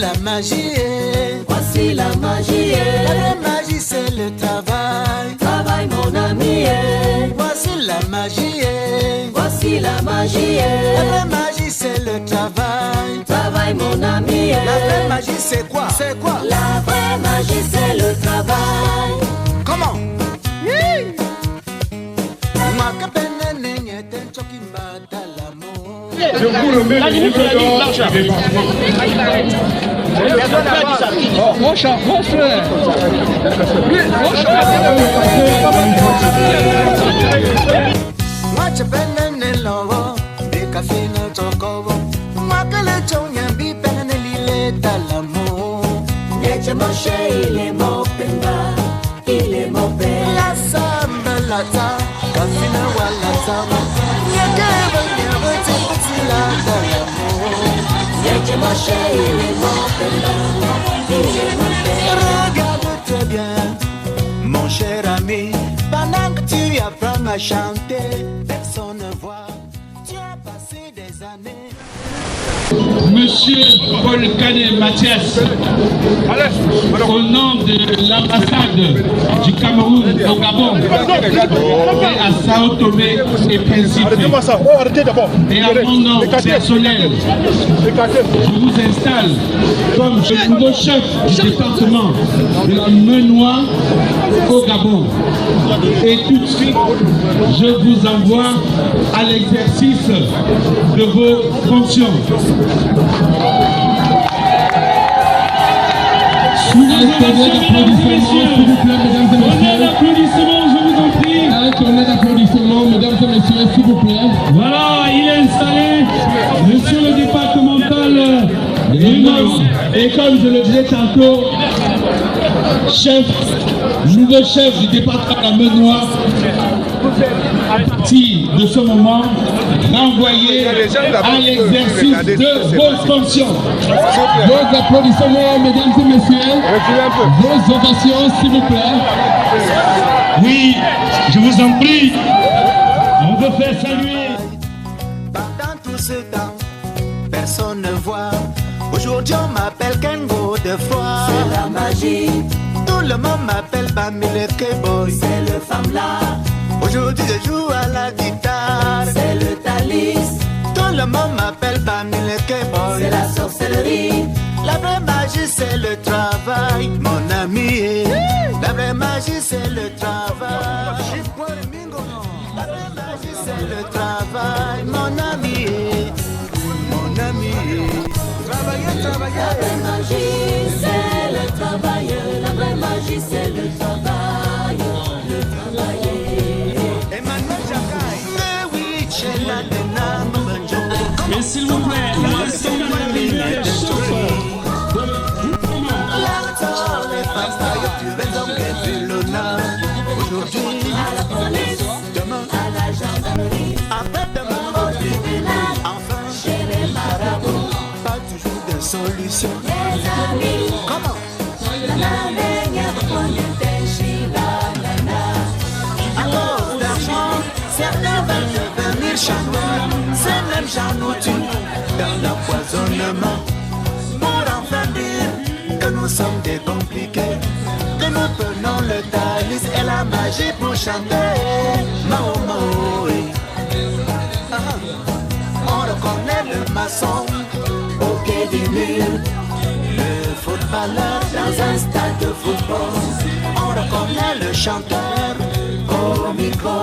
la magie. Voici la magie. La vraie magie c'est le travail. Travail mon ami. Voici la magie. Voici la magie. La vraie magie c'est le travail. Travail mon ami. La vraie magie c'est quoi? C'est quoi? La vraie magie c'est le travail. Comment? Je vous remets le livre d'or. Mon frère. Il est mon père, il est mon père. La samba la ta, kafina wala sama. Regarde très bien, mon cher ami. Pendant que tu apprends à chanter, personne ne voit. Tu as passé des années. Monsieur Paul Kane Mathias, au nom de l'ambassade du Cameroun au Gabon et à Sao Tomé et Principe, et à mon nom personnel, je vous installe comme le nouveau chef du département de la Menois au Gabon. Et tout de suite, je vous envoie à l'exercice de vos fonctions. D'applaudissements, je vous en prie. Un tournée d'applaudissements, mesdames et messieurs, s'il vous plaît. Voilà, il est installé, monsieur le départemental et comme je le disais tantôt, nouveau chef du département de la Menois, à partir de ce moment, renvoyé à l'exercice de vos fonctions. Vos applaudissements, mesdames et messieurs. Vos ovations, s'il vous plaît. Oui, je vous en prie. On veut faire saluer. Pendant tout ce temps, personne ne voit. Aujourd'hui, on m'appelle Kengo de foi. C'est la magie. Tout le monde m'appelle Bamile Keboy. C'est le femme là. Aujourd'hui, je joue à la guitare. C'est le talis. Tout le monde m'appelle Bamile Keboy. C'est la sorcellerie. La vraie magie, c'est le travail, mon ami. La vraie magie, c'est le travail. La vraie magie, c'est le travail, mon ami. Mon ami. Travailler, travailler. La vraie magie, c'est le travail. La vraie magie, c'est le travail. Le travailler. Emmanuel Jacquay. Oui, j'ai la Mais s'il vous plaît, l'ensemble de la chanson. Aujourd'hui, À la police, demain, à la gendarmerie, après-demain, au tribunal, enfin, chez les marabouts, pas toujours de solution. les amis. Comment? La dernière fois de Chilana. À cause d'argent, certains veulent devenir chanois. Ces mêmes gens nous tuent dans l'empoisonnement. Pour enfin dire que nous sommes des compliqués, que nous prenons le talis et la magie pour chanter. Mao Mao, oui. On reconnaît le maçon au pied du mur, le footballeur dans un stade de football. On reconnaît le chanteur au micro,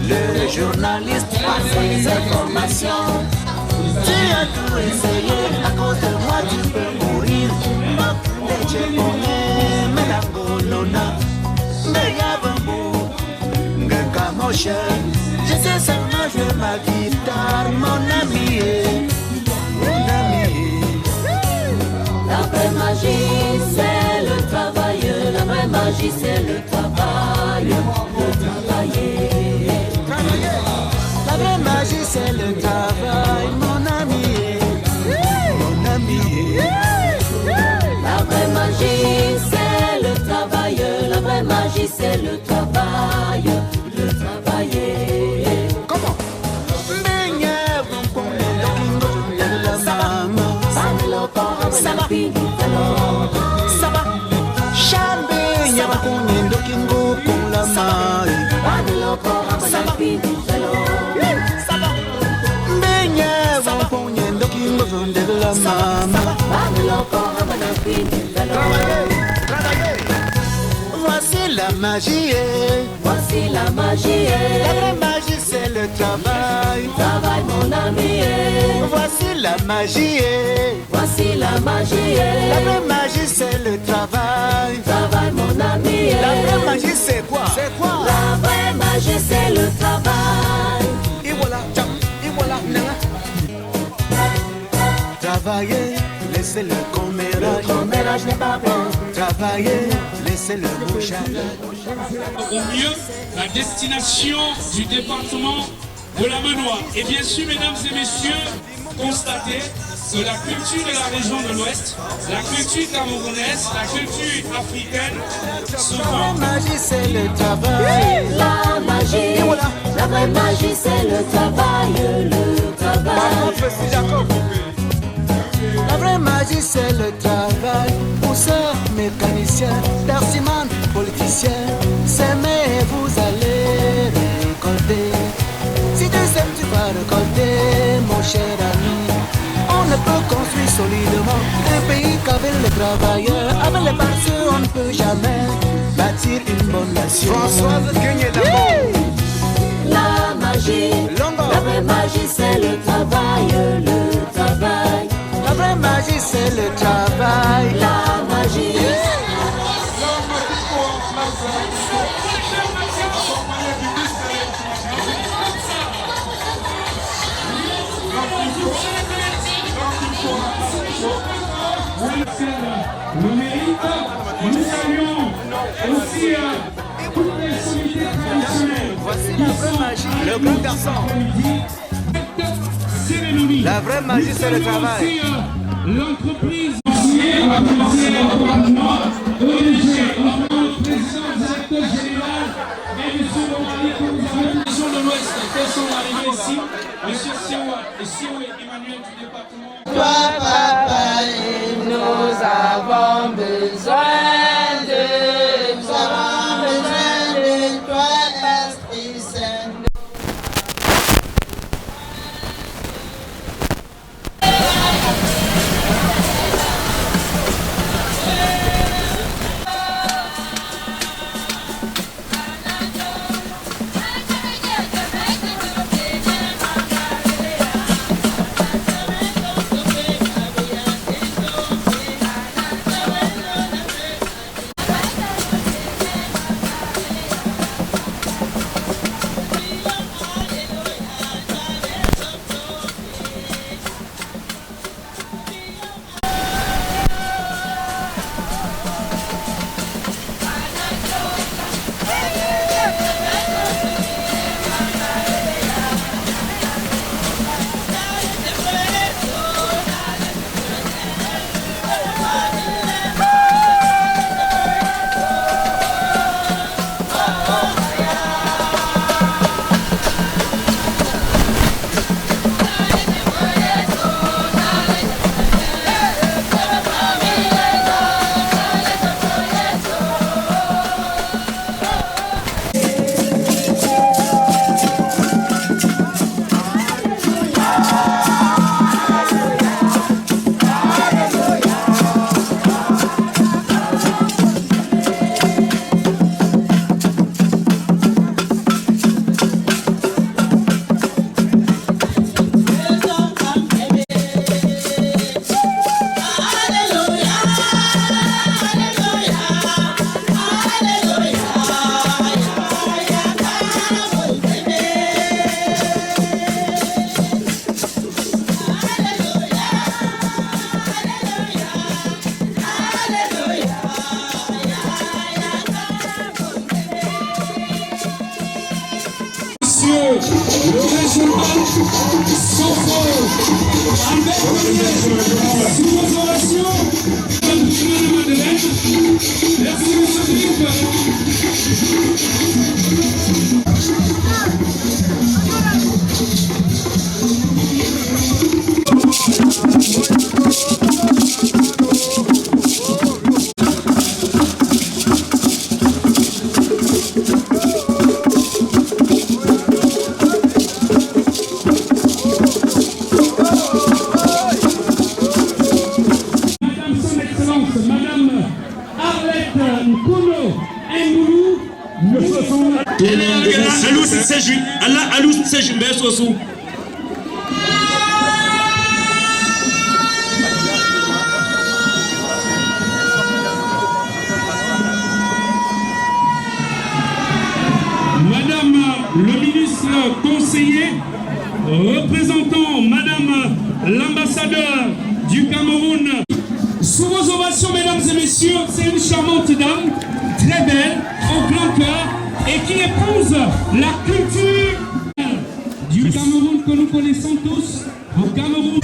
le journaliste à ses informations. Tu as tout essayé, à cause de moi tu peux mourir. Je sais seulement jouer ma guitare, mon ami. Mon ami. La vraie magie, c'est le travail. La vraie magie, c'est le travail. Le travailler. La vraie magie, c'est le travail, mon ami. Mon ami. La vraie magie, c'est le travail. La vraie magie, c'est le travail. Le travailler. Comment? Saba, Saba, Chambe, Yabakunye, Ndokingo, Kulama. Saba, Saba, Benye, Wampunye, Ndokingo, Vundela Mama. Voici la magie. Voici la magie. La vraie magie, c'est le travail. Travail, mon ami. Voici la magie. Voici la magie. La vraie magie, c'est le travail. Travail, mon ami. La vraie magie, c'est quoi? C'est quoi? La vraie magie, c'est le travail. Et voilà, et voilà, travailler, laissez le commérage. Le commérage n'est pas bon. Travailler, laissez le bouchage. Au mieux la destination du département de la Menoie. Et bien sûr, mesdames et messieurs, constatez que la culture de la région de l'Ouest, la culture camerounaise, la culture africaine, souvent... La magie, c'est le travail. La magie, la vraie magie, c'est le travail, le travail. La vraie magie, c'est le travail. Pousseur, mécanicien, persiman, politicien. S'aimer, vous allez récolter. Si tu sèmes, tu vas récolter, mon cher ami. On ne peut construire solidement un pays qu'avec les travailleurs. Avec les paresseux, on ne peut jamais bâtir une bonne nation. Françoise Gagné d'abord. La magie, la vraie magie, c'est le travail, le travail. La vraie magie, c'est le travail. La magie. Le mérite, nous saluons aussi toutes les sommités traditionnelles. Voici la vraie magie, le grand garçon. La vraie magie, c'est le travail. L'entreprise a commencé normalement ONG, le président directeur général et M. Lomali, que vous avez la région de l'Ouest, qui sont arrivés ici, M. Sioua et Sioua Emmanuel du département. Toi, papa, nous avons besoin de toi, Esprit Saint. Le résultat sans faute, avec sous vos orations, merci monsieur Philippe. Alou Sejumbe Sosu. Madame le ministre conseiller, représentant Madame l'ambassadeur du Cameroun. Sous vos ovations, mesdames et messieurs, c'est une charmante dame, très belle, au grand cœur, et qui épouse la culture du Cameroun que nous connaissons tous, au Cameroun.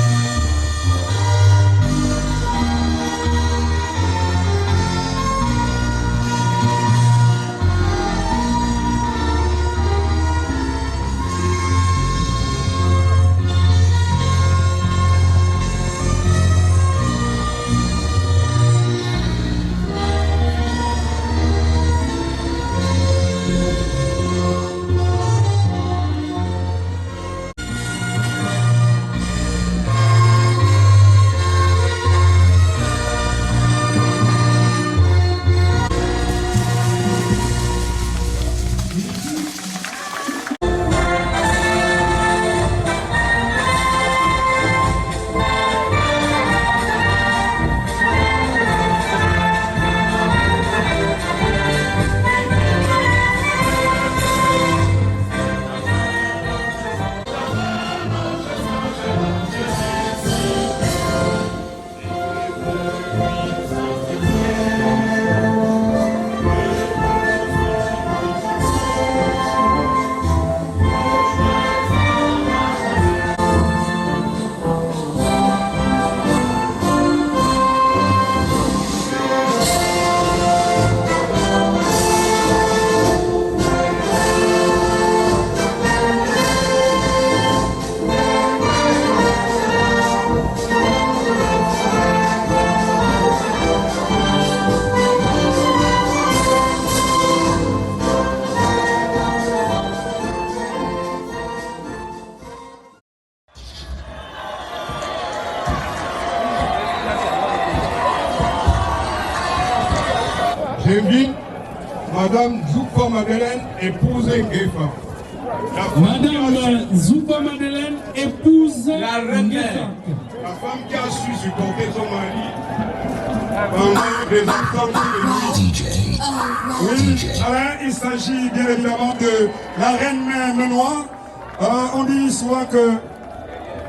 J'invite Madame Zouko Madeleine, épouse Ngefa. Madame Zouko Madeleine, épouse la reine, la femme qui a su supporter son mari pendant des absences de nuit. Oui, Alain, il s'agit bien évidemment de la reine Menoir. On dit souvent que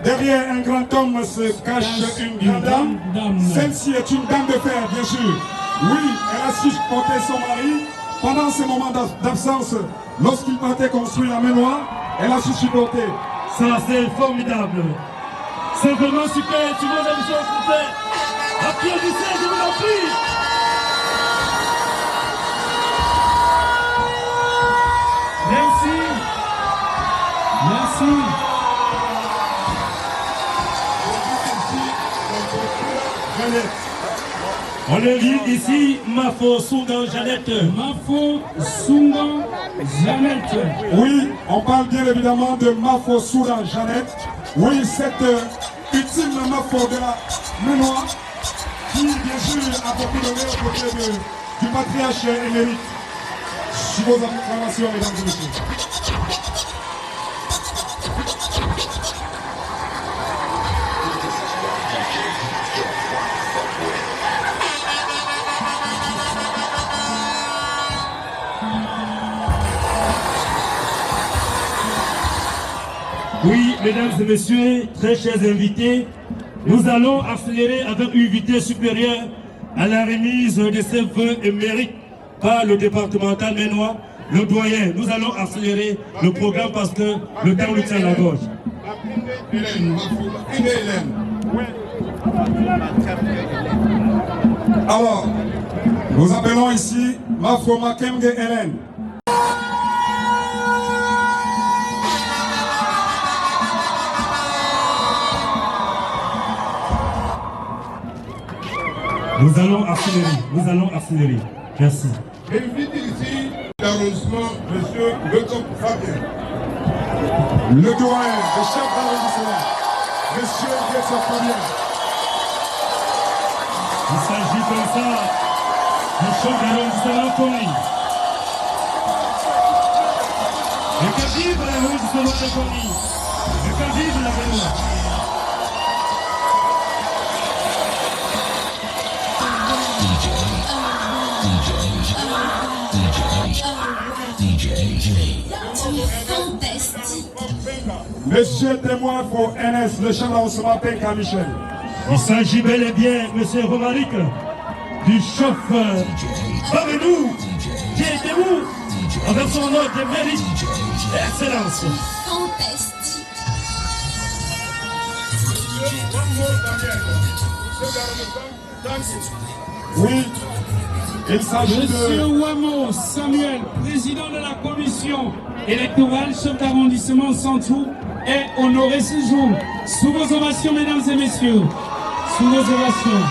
derrière un grand homme se cache une grande dame. Celle-ci est une dame de fer, bien sûr. Oui, elle a su supporter son mari pendant ces moments d'absence. Lorsqu'il partait construire la Menoir, elle a su supporter. Ça, c'est formidable. C'est vraiment super. Tu vois, s'il vous plaît. Applaudissez, je vous en prie. Merci. Merci. On le dit ici, Mafo Sungan Jeannette. Mafo Sungan Jeannette. Oui, on parle bien évidemment de Mafo Sungan Jeannette. Oui, cette ultime Mafo de la Menoir qui, bien sûr, a beaucoup donné aux côtés du patriarche émérite. Sur vos acclamations, mesdames et messieurs. Oui, mesdames et messieurs, très chers invités, nous allons accélérer avec une vitesse supérieure à la remise de ces vœux émérites par le départemental Menoir, le doyen. Nous allons accélérer le programme parce que le temps nous tient à la gorge. Alors, nous appelons ici Mafo Makemge Hélène. Nous allons accélérer. Merci. J'invite ici l'arrondissement, M. Lecop Fabien. Le doyen, le chef d'arrondissement, M. Lecop Fabien. Il s'agit comme ça du chef d'arrondissement Tony. Et que vive la rue du Sauveur de Conny. Et que vive la Bénois. Monsieur témoin pour NS, le chef d'arrondissement Penka Michel. Il s'agit bel et bien, monsieur Romaric, du chauffeur parmi nous, qui est debout avec son ordre de mérite et excellence. Oui, il s'agit Monsieur de... Wamo Samuel, président de la commission électorale, chef d'arrondissement Santou, est honoré ce jour. Sous vos ovations, mesdames et messieurs. Sous vos ovations.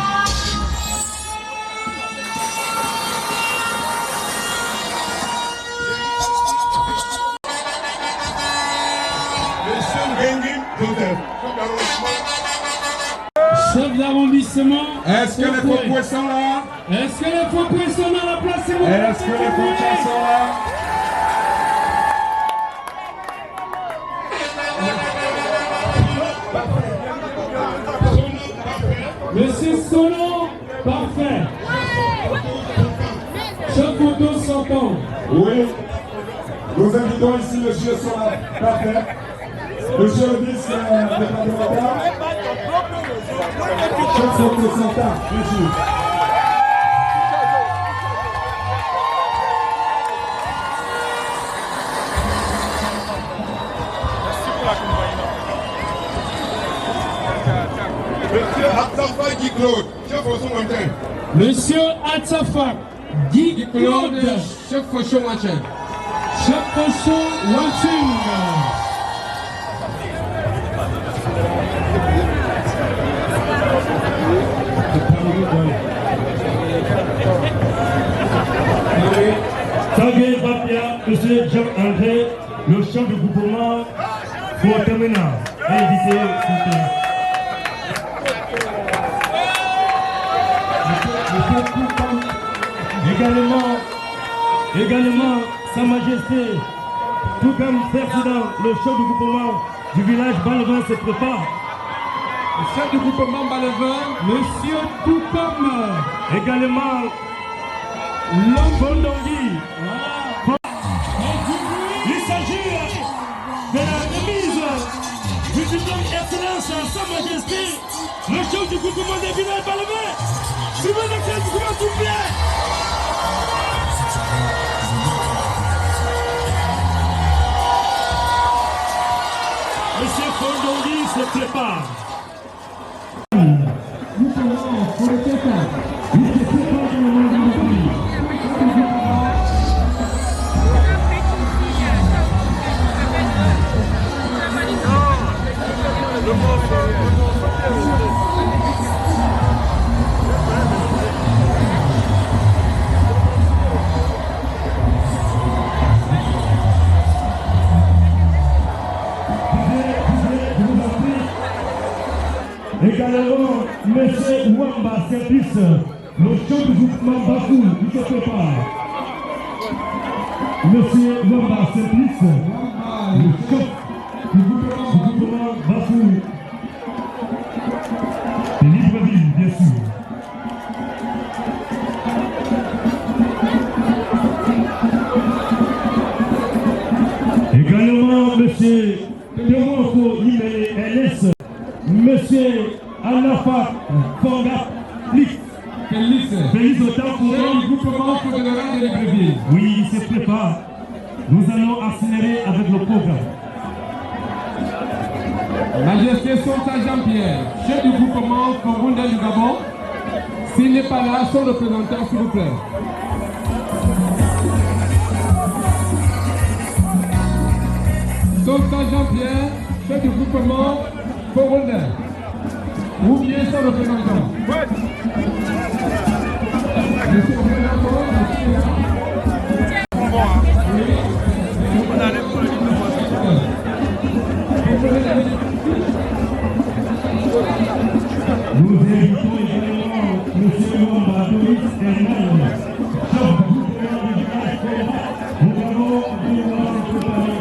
Chef d'arrondissement. Est-ce que les faux sont là? Est-ce que les faux sont dans la place? Est-ce que les faux sont là? Monsieur Sono, parfait. Chef photo s'entend. Oui. Nous invitons ici monsieur Sono, parfait. Monsieur le vice-départemental. Chef photo s'entend, monsieur. Monsieur Atsafa Guy Claude, chef Fauchon Wanchen. Monsieur Atsafa Guy Claude, Chef Fauchon Wanchen. chef Fauchon Wanchen. Sangue Papia, monsieur Jean-André, le chef du groupement pour terminer. Invité, s'il vous plaît. Également, Sa Majesté, tout comme président, le chef du groupement du village Balevin se prépare. Le chef du groupement Balevin, monsieur Toukam. Également, l'homme Bondongui. Il s'agit de la remise du diplôme Excellence à Sa Majesté, le chef du groupement des villages Balevin. Suivez le chef du groupement, s'il vous plaît. Monsieur Bondongui se prépare. Également, M. Wamba Service, le chef du groupement Bafou, il se prépare. M. Wamba Service, le chef du groupement Bafou, de Libreville, bien sûr. Également, M. Temoko Nimele LS, Monsieur Anafa Fonga Félix autant pour le groupement fédéral de Libreville. Oui, il se prépare. Nous allons accélérer avec le programme. Majesté Sonta Jean-Pierre, chef du groupement Congolais du Gabon. S'il n'est pas là, son représentant, s'il vous plaît. Sonta Jean-Pierre, chef du groupement Congolais. Ou bien son représentant. Monsieur le représentant, Nous invitons également M. Wamba Doris Herman, chef du groupement du village. Nous avons préparé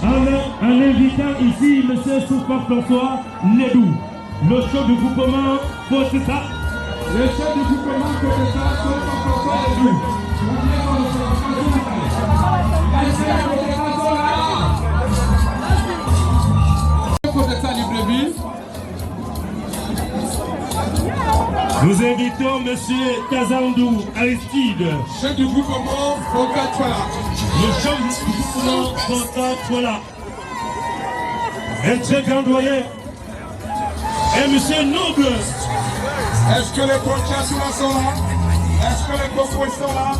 avec un invitant ici, M. Soufa François Ledou, le chef du groupement Poteta. Le chef du groupement Poteta, Soufa François Ledou. Poteta Libreville. Nous invitons M. Kazandou Aristide, Chef du groupement Foka-Twala. le chef du groupement Foka-Twala. Un très grand doyen. Et M. Noble. Est-ce que les coachs sont là? Est-ce que les coachs sont là?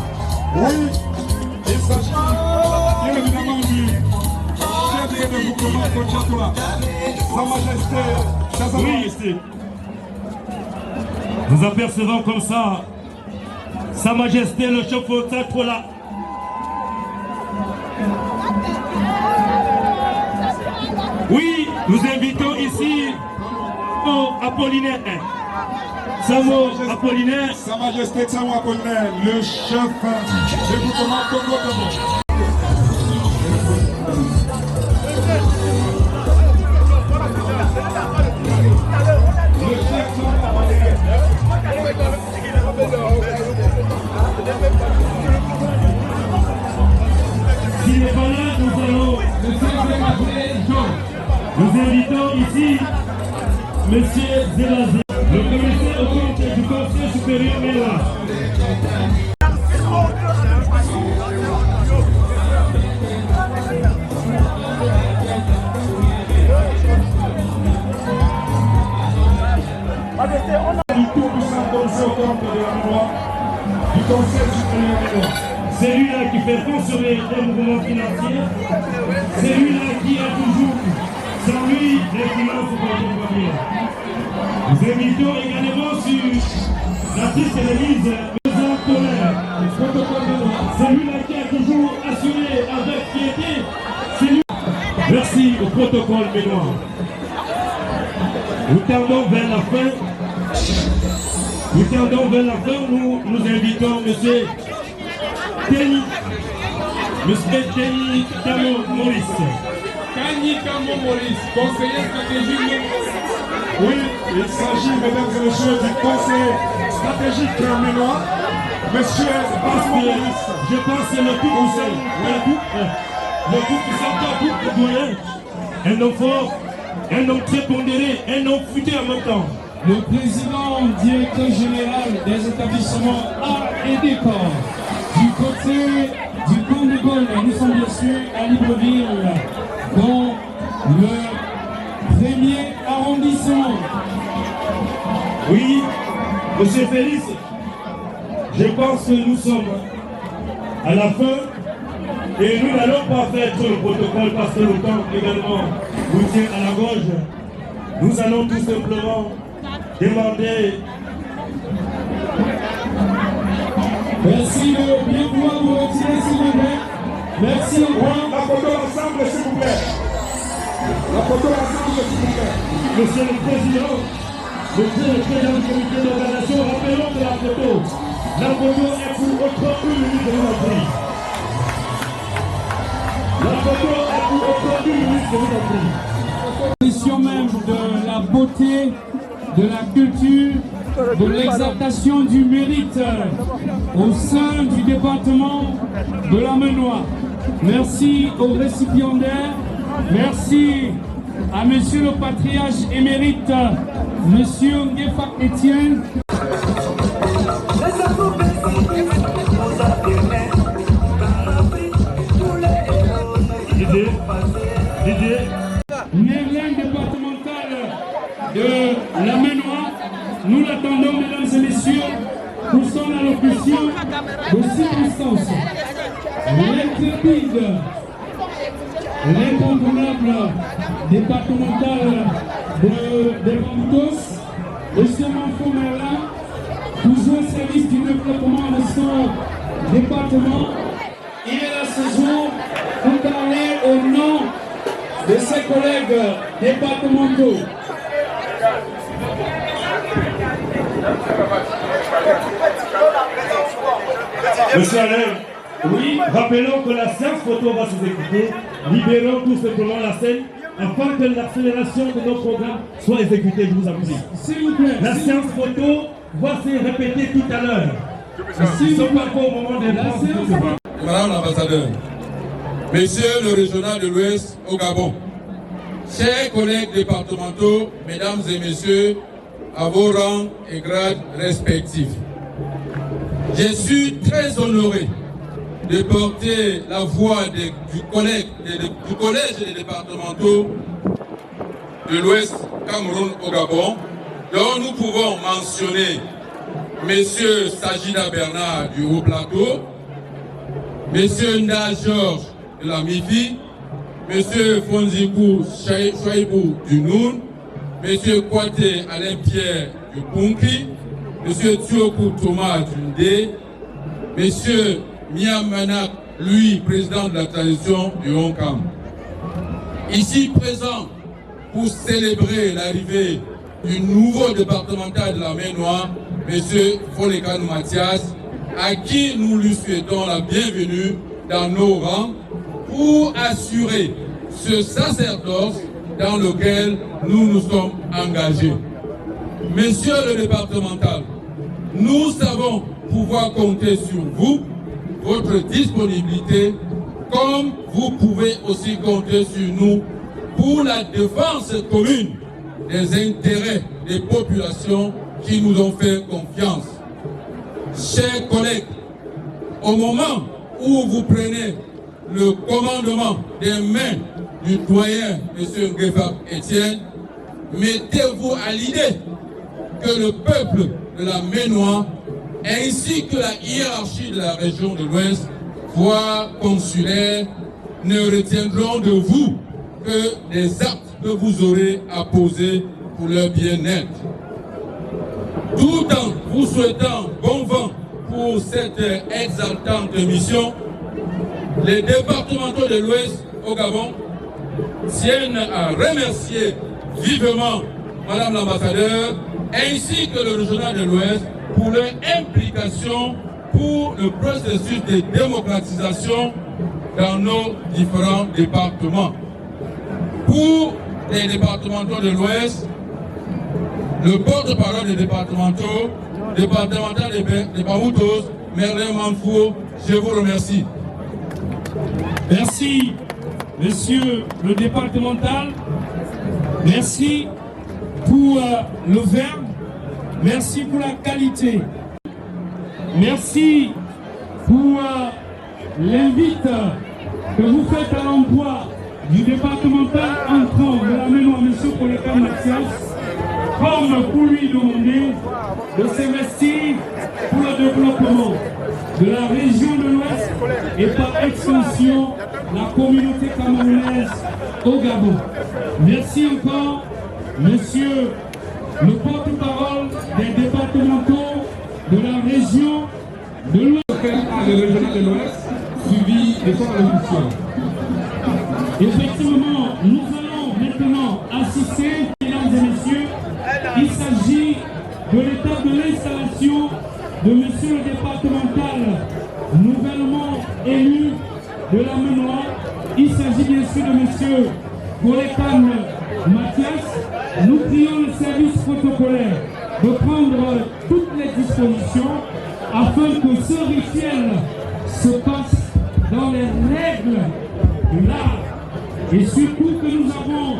Oui. Il s'agit bien évidemment du chef du groupement Foka-Twala. Sa Majesté Kazandou Aristide. Nous apercevons comme ça Sa Majesté le chef Foka-Twala. Oui, nous invitons ici au Apollinaire. Samo Apollinaire. Sa Majesté Samo Apollinaire, le chef du groupement Congo-Gabon. S'il n'est pas là, nous allons. Nous invitons ici M. Zélazé, le commissaire au compte du Conseil supérieur Mélois. C'est lui-là qui fait fonctionner les mouvements financiers. C'est lui-là qui a toujours, sans lui, les finances vont bien. Nous invitons également sur la piste de l'église, M. Colère. C'est lui-là qui a toujours assuré avec fierté. C'est lui. Merci au protocole ménois. Nous tendons vers la fin. Nous tendons vers la fin, nous invitons M. Kenny Kamo Maurice. Kenny Kamo Maurice, conseiller stratégique. Oui, il s'agit, mesdames et messieurs, du conseil stratégique ménois. Monsieur Maurice. Je pense que le tout conseil, le tout qui s'entend tout le doyen. Un homme fort, un homme très pondéré, un homme futé en même temps. Le président directeur général des établissements Arts et Décors. Du côté du Congo, nous sommes bien sûr à Libreville, dans le 1er arrondissement. Oui, monsieur Félix, je pense que nous sommes à la fin et nous n'allons pas faire tout le protocole parce que le temps également nous tient à la gorge. Nous allons tout simplement demander. Merci de bien pouvoir vous retirer, s'il vous plaît. Merci encore. La photo ensemble, s'il vous plaît. La photo ensemble, s'il vous plaît. Monsieur le Président du comité d'organisation, rappelons de la photo. La photo est pour autre 1 minute de vous en prie. La photo est pour autre 1 minute de vous en prie. Question même de la beauté, de la culture, de l'exaltation du mérite au sein du département de la Menois. Merci aux récipiendaires, merci à monsieur le patriarche émérite, monsieur Ngefak Etienne. Merlin départemental de la Menois, nous l'attendons, mesdames et messieurs, pour son allocution de circonstance. L'intrépide, l'incontournable départemental de Bambutos, M. Manfo Merlin, toujours au service du développement de son département. Il est là ce jour pour parler au nom de ses collègues départementaux. Monsieur Alain, oui, rappelons que la séance photo va s'exécuter libérons tout simplement la scène afin que l'accélération de nos programmes soit exécutée. Je vous en prie. S'il vous plaît. La séance photo va se répéter tout à l'heure. Nous sommes encore au moment des séances. Madame l'ambassadeur, Monsieur le régional de l'Ouest au Gabon, chers collègues départementaux, mesdames et messieurs, à vos rangs et grades respectifs, je suis très honoré de porter la voix du collège des départementaux de l'Ouest Cameroun au Gabon, dont nous pouvons mentionner Monsieur Sajida Bernard du Haut-Plateau, Monsieur Nda Georges de la MIFI, Monsieur Fonzikou Chouaibou du Noun, Monsieur Kwate Alain Pierre du Punki, Monsieur Tiokou Thomas du Ndé, Monsieur Miamanak, lui, président de la transition du Honkam. Ici présent pour célébrer l'arrivée du nouveau départemental de la Maine-Noire, Monsieur Folekan Mathias, à qui nous lui souhaitons la bienvenue dans nos rangs pour assurer ce sacerdoce dans lequel nous nous sommes engagés. Monsieur le départemental, nous savons pouvoir compter sur vous, votre disponibilité, comme vous pouvez aussi compter sur nous pour la défense commune des intérêts des populations qui nous ont fait confiance. Chers collègues, au moment où vous prenez le commandement des mains du doyen M. Ngéfa Etienne, mettez-vous à l'idée que le peuple de la Maine-Noire ainsi que la hiérarchie de la région de l'Ouest, voire consulaire, ne retiendront de vous que des actes que vous aurez à poser pour leur bien-être. Tout en vous souhaitant bon vent pour cette exaltante mission, les départementaux de l'Ouest au Gabon tiennent à remercier vivement Madame l'ambassadeur ainsi que le régional de l'Ouest pour leur implication pour le processus de démocratisation dans nos différents départements. Pour les départementaux de l'Ouest, le porte-parole des départemental des Bamoutos, Merlin Manfou, je vous remercie. Merci, monsieur le départemental. Merci pour le verbe. Merci pour la qualité. Merci pour l'invite que vous faites à l'emploi du départemental entrant de la Maine-Noire, M. Folekan Mathias, comme pour lui demander de s'investir pour le développement de la région de l'Ouest et par extension la communauté camerounaise au Gabon. Merci encore, monsieur le porte-parole des départementaux de la région de l'Ouest. Le régional de l'Ouest, suivi de son évolution. Effectivement, nous allons maintenant assister, mesdames et messieurs, il s'agit de l'étape de l'installation de monsieur le départemental nouvellement élu de la Maine-Noire. Il s'agit bien sûr de monsieur Folekan Mathias. Nous prions le service protocolaire de prendre toutes les dispositions afin que ce rituel se passe dans les règles de l'art. Et surtout que nous avons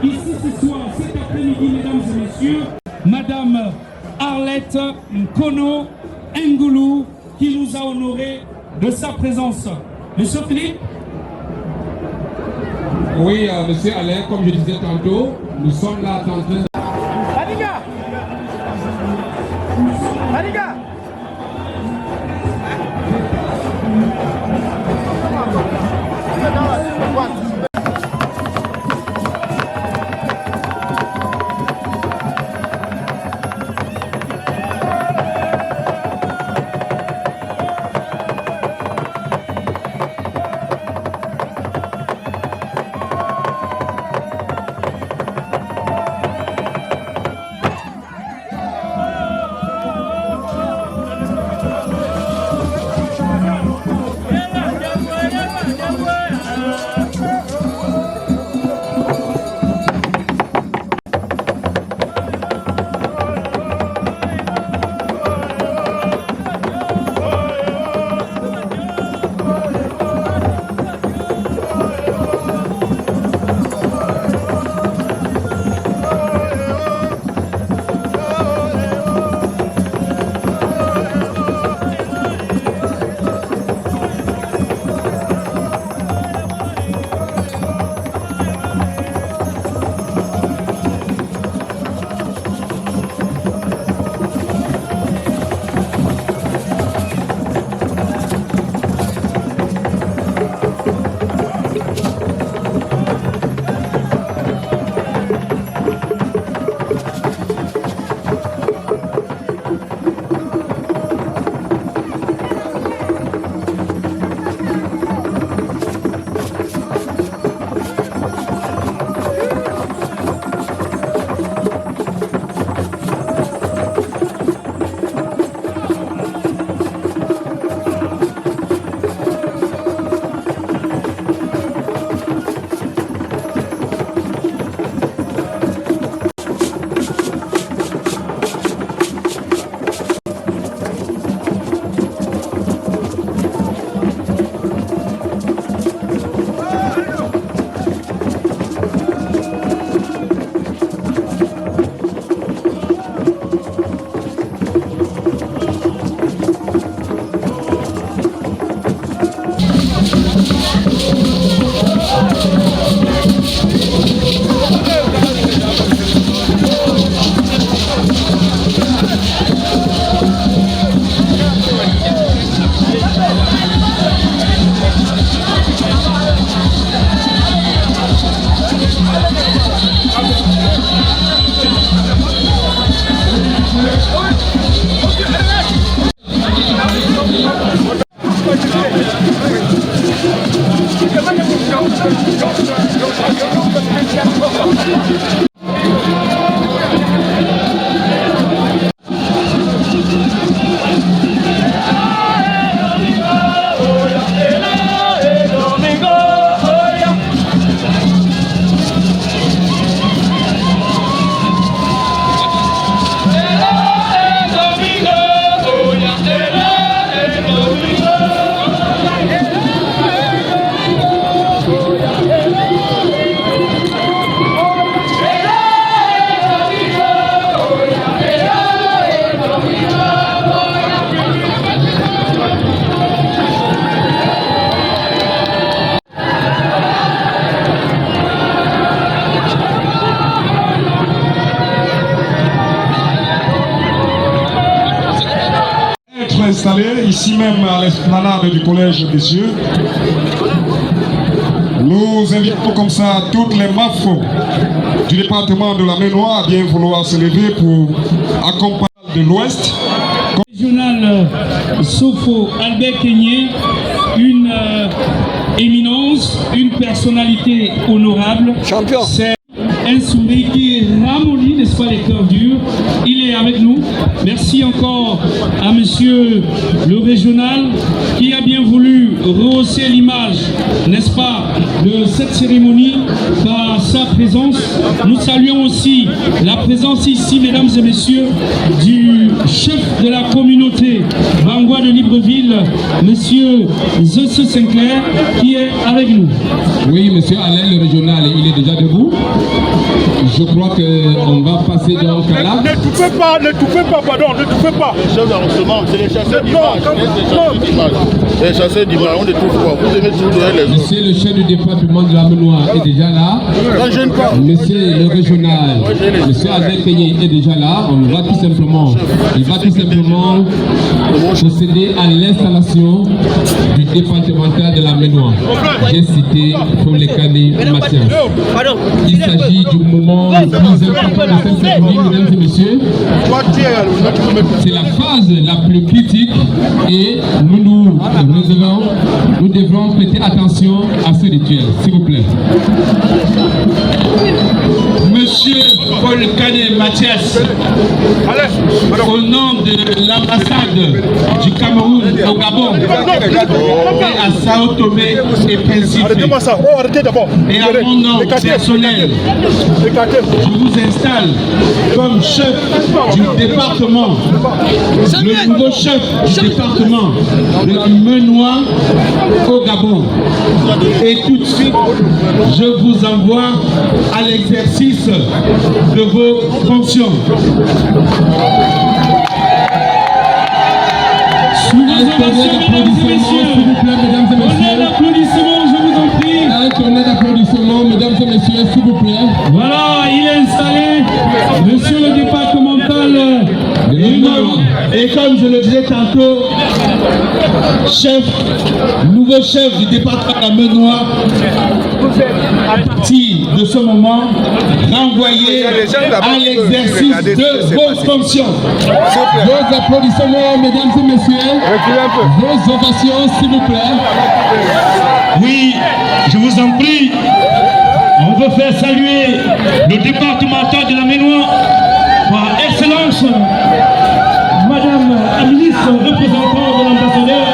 ici ce soir, cet après-midi, mesdames et messieurs, Madame Arlette Nkono Ngoulou qui nous a honorés de sa présence. Monsieur Philippe? Oui, monsieur Alain, comme je disais tantôt, nous sommes là en train de... Installé ici même à l'esplanade du collège des yeux. Nous invitons comme ça toutes les MAF du département de la Maine-Noire à bien vouloir se lever pour accompagner de l'Ouest. Régional Sofo Albert Kenyé, une éminence, une personnalité honorable. Champion. C'est un sourire qui ramollit, n'est-ce pas, les cœurs durs. Il est avec nous. Merci encore à monsieur le régional qui a bien voulu rehausser l'image, n'est-ce pas, de cette cérémonie par sa présence. Nous saluons aussi la présence ici, mesdames et messieurs, du chef de la communauté Bangwa de Libreville, monsieur Zosse Sinclair, qui est avec nous. Oui, monsieur Alain, le régional, il est déjà debout. Je crois qu'on va passer donc à là. Ne touffez pas, pardon, ne touffez pas. Les chefs d'arrondissement, c'est les chasseurs d'image. Les chasseurs d'image, on ne touche pas. Vous aimez toujours donner les autres. Monsieur le chef du département de la Maine-Noire est déjà là. Monsieur le régional, monsieur Albert Kenyé est déjà là. Il va tout simplement procéder à l'installation du départemental de la Maine-Noire. J'ai cité Folekane Mathias. Il s'agit du moment le plus important de cette cérémonie, mesdames et messieurs. C'est la phase la plus critique et nous devrons prêter attention à ce rituel, s'il vous plaît. Monsieur Folekane Mathias, au nom de l'ambassade du Cameroun au Gabon et à Sao Tomé et Principe, et à mon nom personnel, je vous installe comme chef du département, le nouveau chef du département de la Maine-Noire au Gabon. Et tout de suite, je vous envoie à l'exercice de vos fonctions. Sous vos applaudissements, s'il vous plaît, mesdames et messieurs. L'applaudissement, je vous en prie. Un tournée d'applaudissements, mesdames et messieurs, s'il vous plaît. Voilà, il est installé, monsieur le départemental. Et comme je le disais tantôt, nouveau chef du département de la Maine-Noire, à partir de ce moment, renvoyé à l'exercice de vos fonctions. Vos applaudissements, mesdames et messieurs. Vos ovations, s'il vous plaît. Oui, je vous en prie. On veut faire saluer le départemental de la Maine-Noire par excellence, madame la ministre représentante de l'ambassadeur.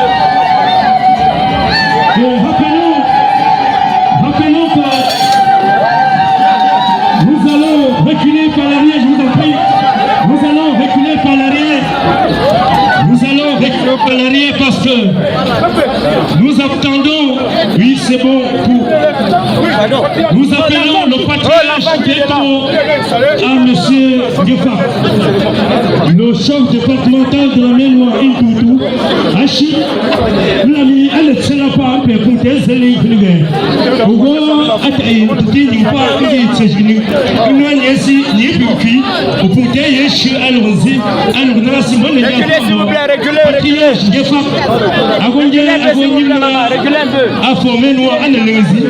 Rappelons que nous allons reculer par l'arrière, je vous en prie. Nous allons reculer par l'arrière. Nous allons reculer par l'arrière parce que nous attendons, oui c'est bon, nous appelons le patriarche Guéto à M. Gefa, le chef départemental de la Maine-Noire Intoutou, Hachi, l'ami Alex Selapa, pour écouter Zélie Fligue. Pourquoi a-t-il dit pas qu'il est séjourné? Il n'y a ici, ni plus, pour écouter Yéchi Alonzi, alors Simon et s'il vous plaît, reculez, patriarche Gefa, a formé Noir Analysi,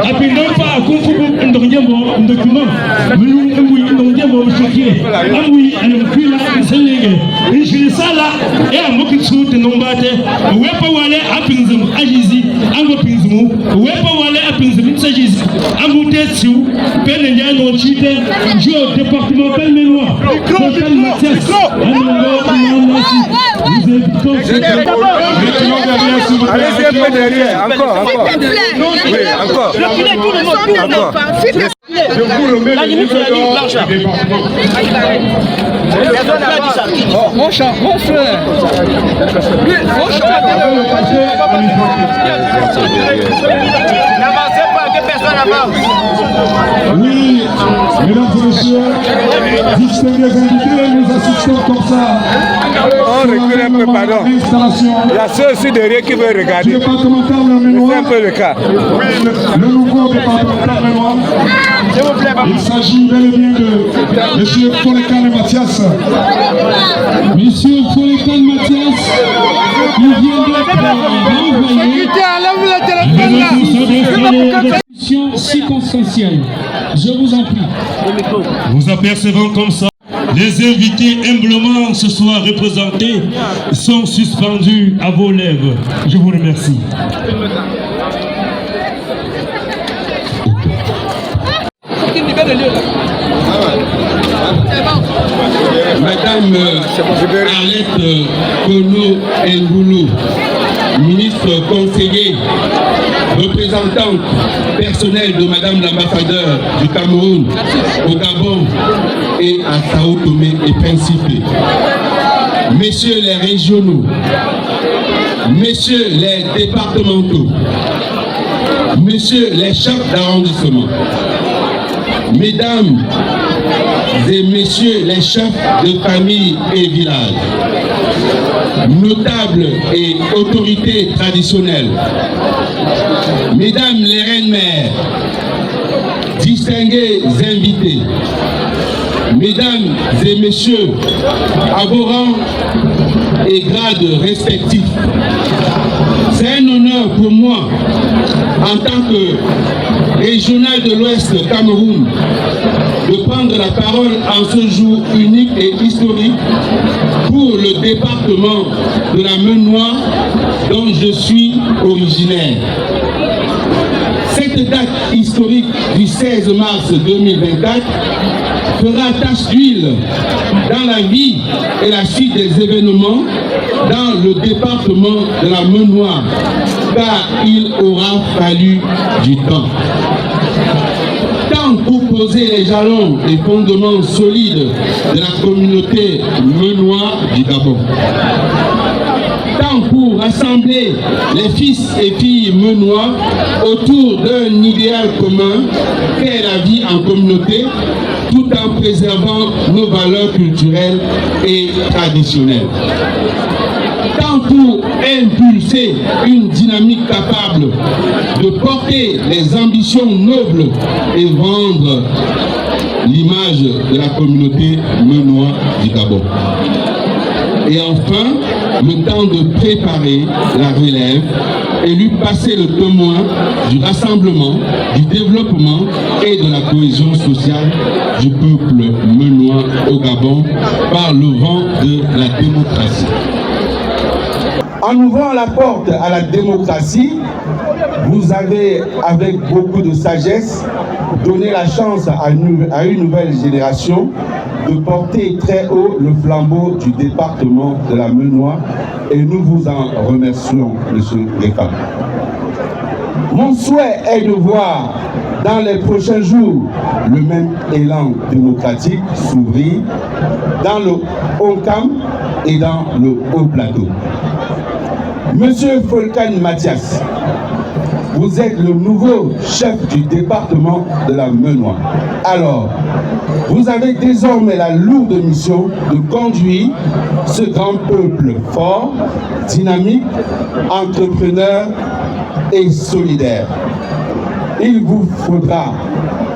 et puis non pas à confondre un document, mais nous avons choqué. Ah oui, elle me cuit là, c'est légal. Et je dis ça là, et à moi qui suis de Nombate, où est pas aller à Pinzum, à Gizi, à Pinzum, où est pas aller à Pinzum, Setsou, Pélénia Nochite, Joe départemental Ménois, Volcan Mathias, nous invitons allez-y un peu derrière, encore. Oui, encore. Je vous remets le livre d'or du département. Mon frère. N'avancez pas, que personne avance. Oui, mesdames et messieurs, distingués invités, nous assistons comme ça. On recule un peu, pardon. Il y a ceux aussi derrière qui veulent regarder. C'est un peu le cas. Le nouveau départemental Ménois. Il s'agit bel et bien de M. Folekan Mathias. Monsieur Folekan Mathias, qui vient d'être renvoyé. Circonstancielle. Je vous en prie. Vous apercevant comme ça, les invités humblement ce soir représentés sont suspendus à vos lèvres. Je vous remercie. Madame Arlette Kono Ngoulou, ministre conseiller, représentante personnelle de Madame l'ambassadeur du Cameroun au Gabon et à Sao Tomé et Principe, messieurs les régionaux, messieurs les départementaux, messieurs les chefs d'arrondissement, mesdames et messieurs les chefs de famille et villages, notables et autorités traditionnelles, mesdames les reines-mères, distingués invités, mesdames et messieurs, à vos rangs et grades respectifs, c'est un honneur pour moi, en tant que régional de l'Ouest Cameroun, de prendre la parole en ce jour unique et historique pour le département de la Menoie dont je suis originaire. Cette date historique du 16 mars 2024 fera tache d'huile dans la vie et la suite des événements dans le département de la Menoie, car il aura fallu du temps. Tant pour poser les jalons et fondements solides de la communauté menoise du Gabon. Tant pour rassembler les fils et filles menois autour d'un idéal commun qu'est la vie en communauté, tout en préservant nos valeurs culturelles et traditionnelles. Tant pour impulser une dynamique capable de porter les ambitions nobles et vendre l'image de la communauté menoise du Gabon. Et enfin, le temps de préparer la relève et lui passer le témoin du rassemblement, du développement et de la cohésion sociale du peuple menois au Gabon par le vent de la démocratie. En ouvrant la porte à la démocratie, vous avez, avec beaucoup de sagesse, donné la chance à une nouvelle génération de porter très haut le flambeau du département de la Menoie, et nous vous en remercions, M. Defa. Mon souhait est de voir dans les prochains jours le même élan démocratique s'ouvrir dans le Haut-Cam et dans le Haut-Plateau. Monsieur Folekan Mathias, vous êtes le nouveau chef du département de la Menoie. Alors, vous avez désormais la lourde mission de conduire ce grand peuple fort, dynamique, entrepreneur et solidaire. Il vous faudra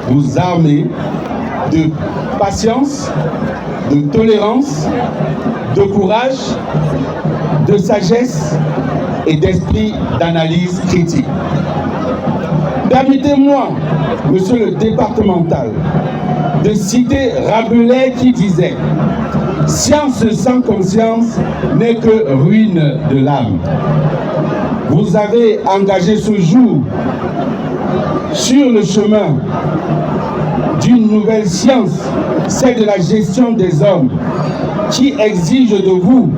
vous armer de patience, de tolérance, de courage, de sagesse et d'esprit d'analyse critique. Permettez-moi, monsieur le départemental, de citer Rabelais qui disait « Science sans conscience n'est que ruine de l'âme ». vous avez engagé ce jour sur le chemin d'une nouvelle science, celle de la gestion des hommes, qui exige de vous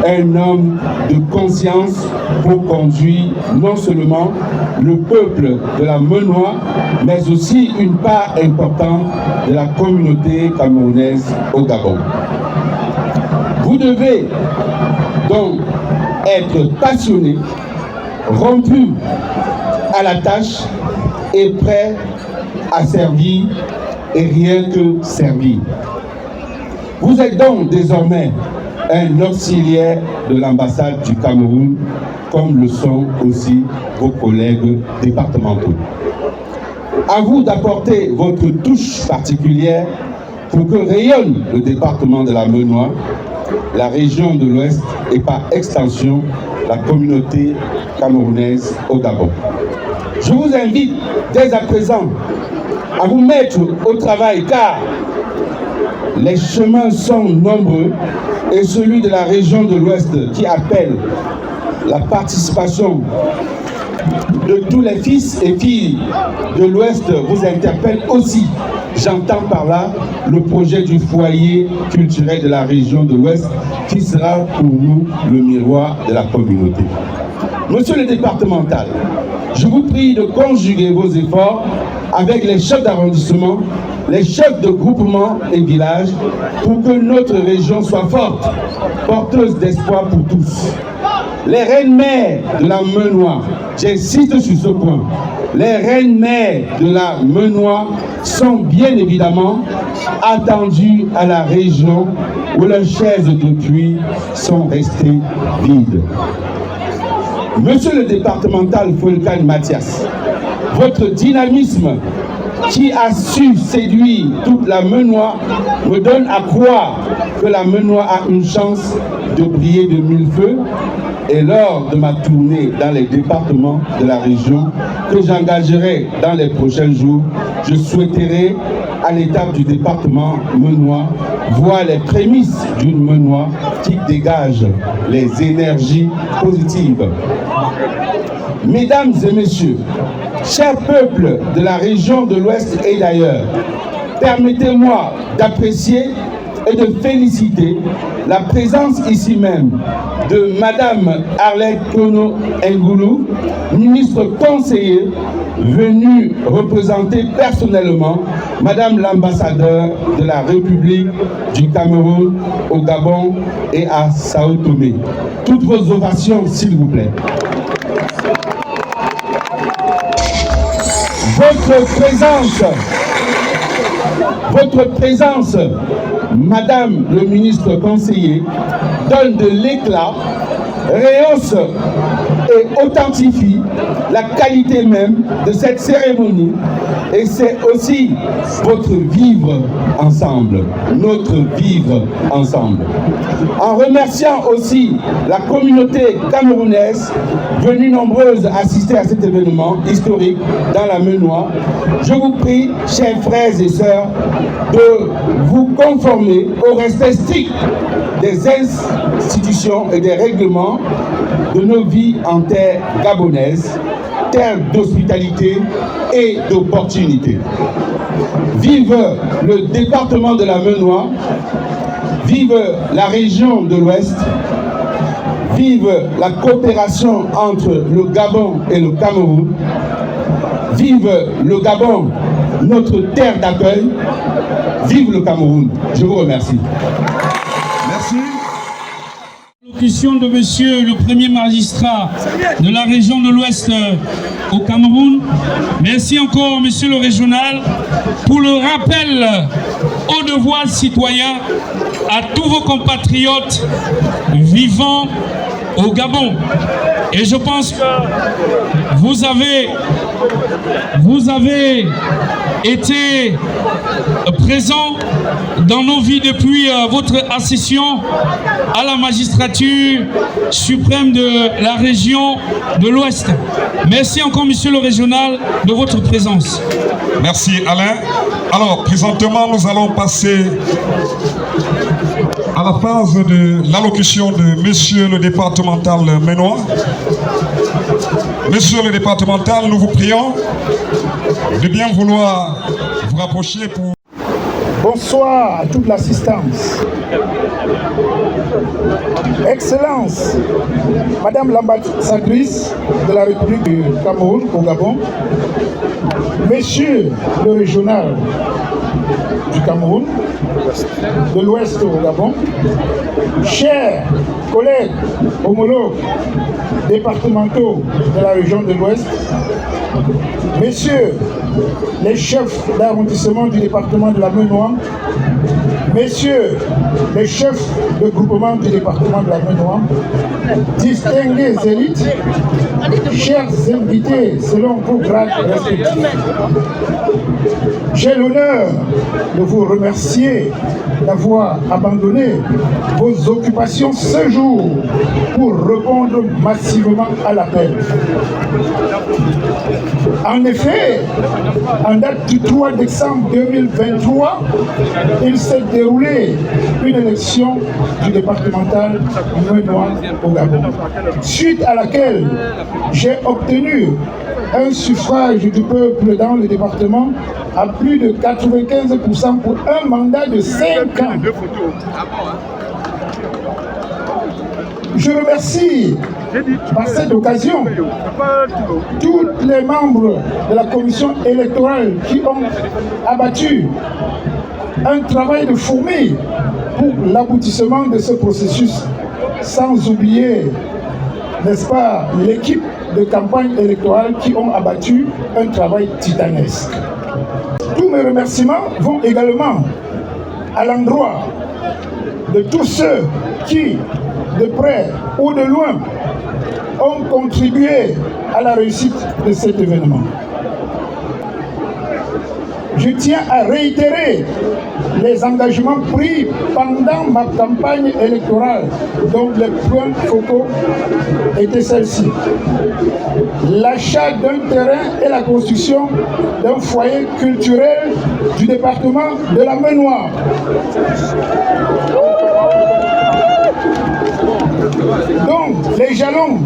un homme de conscience pour conduire non seulement le peuple de la Menoie, mais aussi une part importante de la communauté camerounaise au Gabon. Vous devez donc être passionné, rompu à la tâche et prêt à servir et rien que servir. Vous êtes donc désormais un auxiliaire de l'ambassade du Cameroun, comme le sont aussi vos collègues départementaux. À vous d'apporter votre touche particulière pour que rayonne le département de la Menoie, la région de l'Ouest et par extension la communauté camerounaise au Gabon. Je vous invite dès à présent à vous mettre au travail car les chemins sont nombreux et celui de la région de l'Ouest qui appelle la participation de tous les fils et filles de l'Ouest vous interpelle aussi. J'entends par là le projet du foyer culturel de la région de l'Ouest qui sera pour nous le miroir de la communauté. Monsieur le départemental, je vous prie de conjuguer vos efforts avec les chefs d'arrondissement, les chefs de groupement et villages pour que notre région soit forte, porteuse d'espoir pour tous. Les reines-mères de la Menoie, j'insiste sur ce point, les reines-mères de la Menoie sont bien évidemment attendues à la région où leurs chaises depuis sont restées vides. Monsieur le départemental Foulkane Mathias, votre dynamisme qui a su séduire toute la Menoie me donne à croire que la Menoie a une chance de briller de mille feux. Et lors de ma tournée dans les départements de la région que j'engagerai dans les prochains jours, je souhaiterais à l'étape du département Menoie voir les prémices d'une Menoie qui dégage les énergies positives. Mesdames et messieurs, chers peuples de la région de l'Ouest et d'ailleurs, permettez-moi d'apprécier et de féliciter la présence ici même de Madame Arlette Kono Ngoulou, ministre conseiller, venue représenter personnellement Madame l'ambassadeur de la République du Cameroun au Gabon et à Sao Tomé. Toutes vos ovations, s'il vous plaît. Votre présence, Madame le ministre conseiller, donne de l'éclat, rehausse et authentifie la qualité même de cette cérémonie. Et c'est aussi votre vivre ensemble, notre vivre ensemble. En remerciant aussi la communauté camerounaise venue nombreuse assister à cet événement historique dans la Menoie, je vous prie, chers frères et sœurs, de vous conformer au respect strict des institutions et des règlements de nos vies en terre gabonaise, terre d'hospitalité et d'opportunité. Vive le département de la Menoie, vive la région de l'Ouest, vive la coopération entre le Gabon et le Cameroun, vive le Gabon, notre terre d'accueil, vive le Cameroun. Je vous remercie. Merci. L'allocution de monsieur le premier magistrat de la région de l'Ouest au Cameroun. Merci encore monsieur le régional pour le rappel au devoir citoyen à tous vos compatriotes vivant au Gabon. Et je pense que vous avez été présent dans nos vies depuis votre accession à la magistrature suprême de la région de l'Ouest. Merci encore, monsieur le régional, de votre présence. Merci, Alain. Alors, présentement, nous allons passer à à la phase de l'allocution de Monsieur le départemental Ménois. Monsieur le départemental, nous vous prions de bien vouloir vous rapprocher pour... Bonsoir à toute l'assistance. Excellence, Madame l'ambassadrice de la République du Cameroun au Gabon, Monsieur le régional du Cameroun, de l'Ouest au Gabon, chers collègues homologues départementaux de la région de l'Ouest, Messieurs les chefs d'arrondissement du département de la Ménois, Messieurs les chefs de groupement du département de la Ménois, distingués élites, chers invités selon vos grades respectifs, j'ai l'honneur de vous remercier d'avoir abandonné vos occupations ce jour pour répondre massivement à l'appel. En effet, en date du 3 décembre 2023, il s'est déroulé une élection du départemental Ménois au Gabon, suite à laquelle j'ai obtenu un suffrage du peuple dans le département à plus de 95% pour un mandat de 5 ans. Je remercie par cette occasion tous les membres de la commission électorale qui ont abattu un travail de fourmi pour l'aboutissement de ce processus, sans oublier, n'est-ce pas, l'équipe de campagne électorale qui ont abattu un travail titanesque. Tous mes remerciements vont également à l'endroit de tous ceux qui, de près ou de loin, ont contribué à la réussite de cet événement. Je tiens à réitérer les engagements pris pendant ma campagne électorale, dont les points focaux étaient celles-ci. L'achat d'un terrain et la construction d'un foyer culturel du département de la Ménois. Donc, les jalons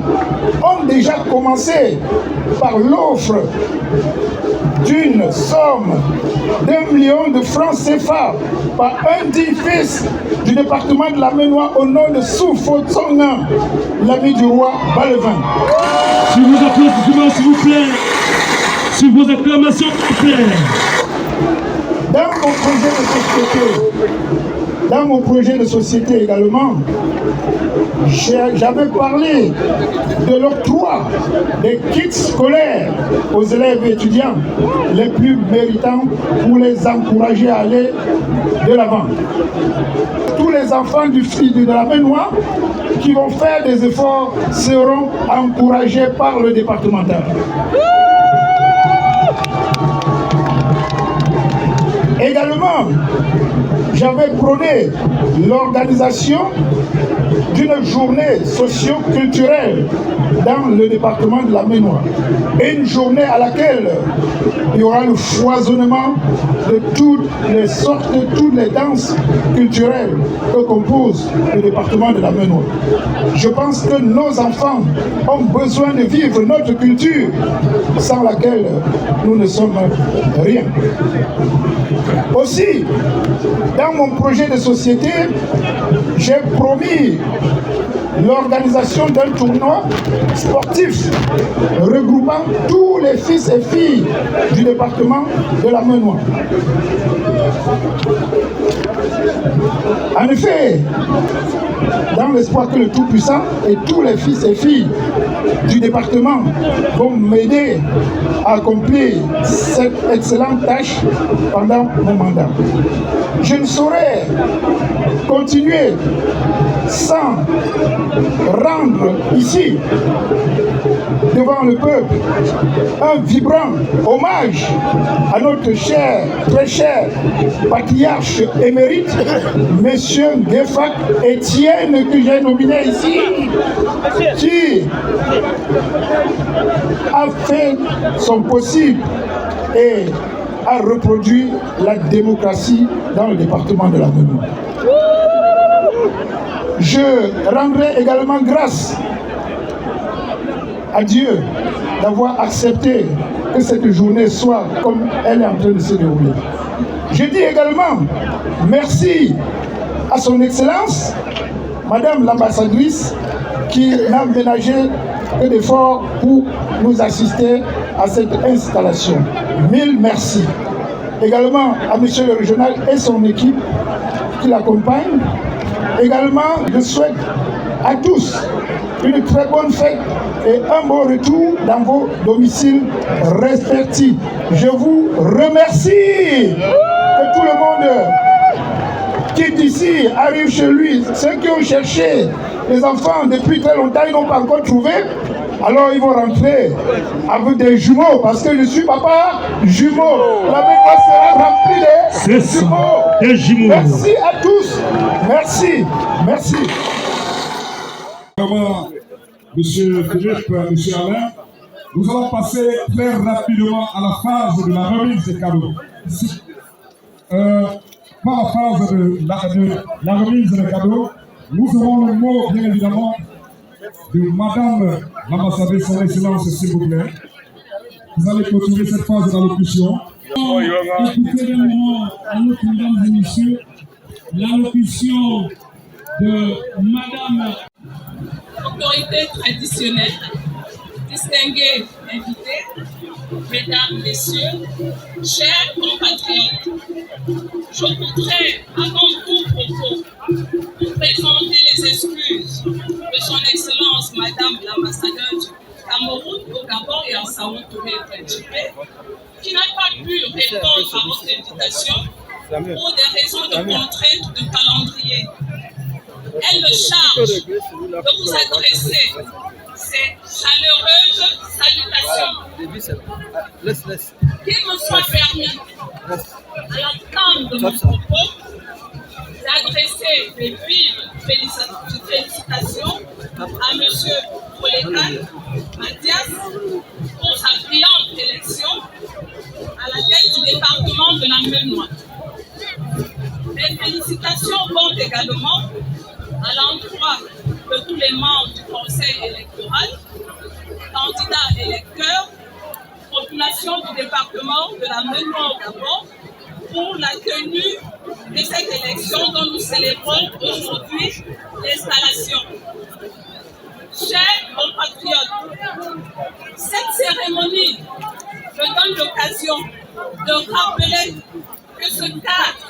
ont déjà commencé par l'offre d'une somme d'1 million de francs CFA par un dit fils du département de la Ménois au nom de Soufo Tsonga, l'ami du roi Balevin. Sur vos applaudissements, s'il vous plaît. Sur vos acclamations, s'il vous plaît. Dans mon projet de société également, j'avais parlé de l'octroi des kits scolaires aux élèves et étudiants les plus méritants pour les encourager à aller de l'avant. Tous les enfants de la Ménois qui vont faire des efforts seront encouragés par le départemental. Également, j'avais prôné l'organisation d'une journée socio-culturelle dans le département de la Ménois. Une journée à laquelle il y aura le foisonnement de toutes les sortes, de toutes les danses culturelles que compose le département de la Ménois. Je pense que nos enfants ont besoin de vivre notre culture sans laquelle nous ne sommes rien. Aussi, dans mon projet de société, j'ai promis l'organisation d'un tournoi sportif regroupant tous les fils et filles du département de la Ménois. En effet, dans l'espoir que le Tout-Puissant et tous les fils et filles du département vont m'aider à accomplir cette excellente tâche pendant mon mandat. Je ne saurais continuer sans rendre ici, devant le peuple, un vibrant hommage à notre cher, très cher patriarche émérite, Monsieur Ngefak Étienne, que j'ai nominé ici, qui a fait son possible et a reproduit la démocratie dans le département de la Ménois. Je rendrai également grâce à Dieu d'avoir accepté que cette journée soit comme elle est en train de se dérouler. Je dis également merci à son Excellence, Madame l'ambassadrice, qui n'a ménagé que d'efforts pour nous assister à cette installation. Mille merci. Également à Monsieur le Régional et son équipe qui l'accompagnent. Également, je souhaite à tous une très bonne fête et un bon retour dans vos domiciles respectifs. Je vous remercie. Que tout le monde quitte ici, arrive chez lui. Ceux qui ont cherché les enfants depuis très longtemps, ils n'ont pas encore trouvé. Alors ils vont rentrer avec des jumeaux, parce que je suis papa jumeau. La mémoire sera remplie de jumeaux. Merci à tous. Merci. Merci. Monsieur Philippe, Monsieur Alain, nous allons passer très rapidement à la phase de la remise des cadeaux. Pas la phase de la remise des cadeaux, nous aurons le mot, bien évidemment, de Madame l'ambassadrice, son Excellence, s'il vous plaît. Vous allez clôturer cette phase d'allocution. Écoutez le moment à nous, mesdames et messieurs, l'allocution de Madame autorité traditionnelle, distingués invités, mesdames, messieurs, chers compatriotes, je voudrais avant tout propos vous présenter les excuses de son Excellence Madame l'ambassadeur du Cameroun au Gabon et en Sao Tomé et Principe, qui n'a pas pu répondre à votre invitation pour des raisons de contrainte de calendrier. Elle me charge de vous adresser ces chaleureuses salutations. Qu'il me soit permis, à l'entame de mon propos, d'adresser mes vives félicitations à M. Folekan Mathias pour sa brillante élection à la tête du département de la Ménois. Mes félicitations vont également à l'endroit de tous les membres du Conseil électoral, candidats électeurs, population du département de la Ménois au Gabon, pour la tenue de cette élection dont nous célébrons aujourd'hui l'installation. Chers compatriotes, cette cérémonie me donne l'occasion de rappeler que ce cadre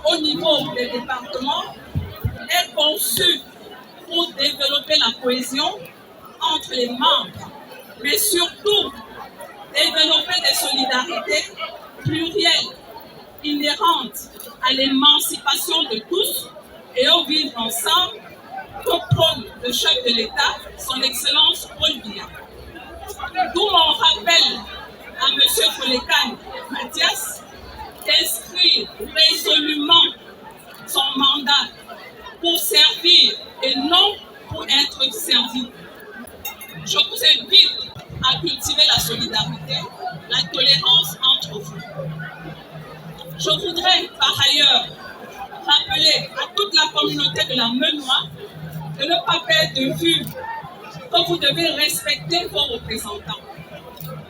au niveau des départements est conçu pour développer la cohésion entre les membres, mais surtout développer des solidarités plurielles inhérentes à l'émancipation de tous et au vivre ensemble, que prône le chef de l'État, son Excellence Paul Biya. D'où mon rappel à M. Folekan Mathias d'inscrire résolument son mandat pour servir et non pour être servi. Je vous invite à cultiver la solidarité, la tolérance entre vous. Je voudrais par ailleurs rappeler à toute la communauté de la Ménois de ne pas perdre de vue que vous devez respecter vos représentants,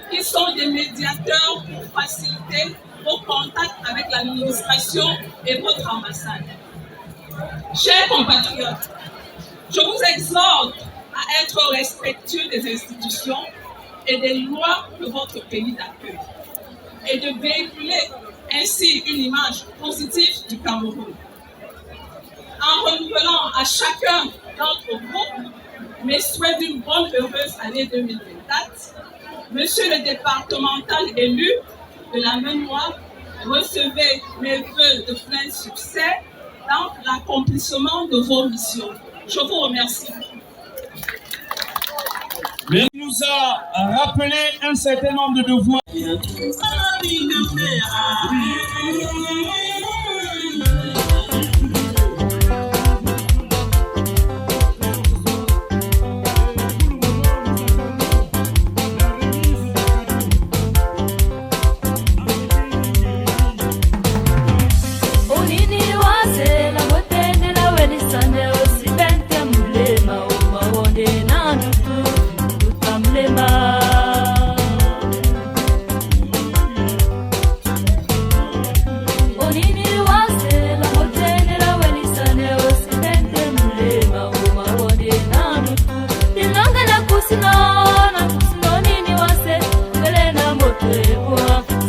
qui sont des médiateurs pour faciliter vos contacts avec l'administration et votre ambassade. Chers compatriotes, je vous exhorte à être respectueux des institutions et des lois de votre pays d'accueil et de véhiculer ainsi une image positive du Cameroun. En renouvelant à chacun d'entre vous mes souhaits d'une bonne heureuse année 2024, Monsieur le départemental élu de la Ménois, recevez mes vœux de plein succès dans l'accomplissement de vos missions. Je vous remercie. Il nous a rappelé un certain nombre de devoirs. Unini wase la bote de la welisa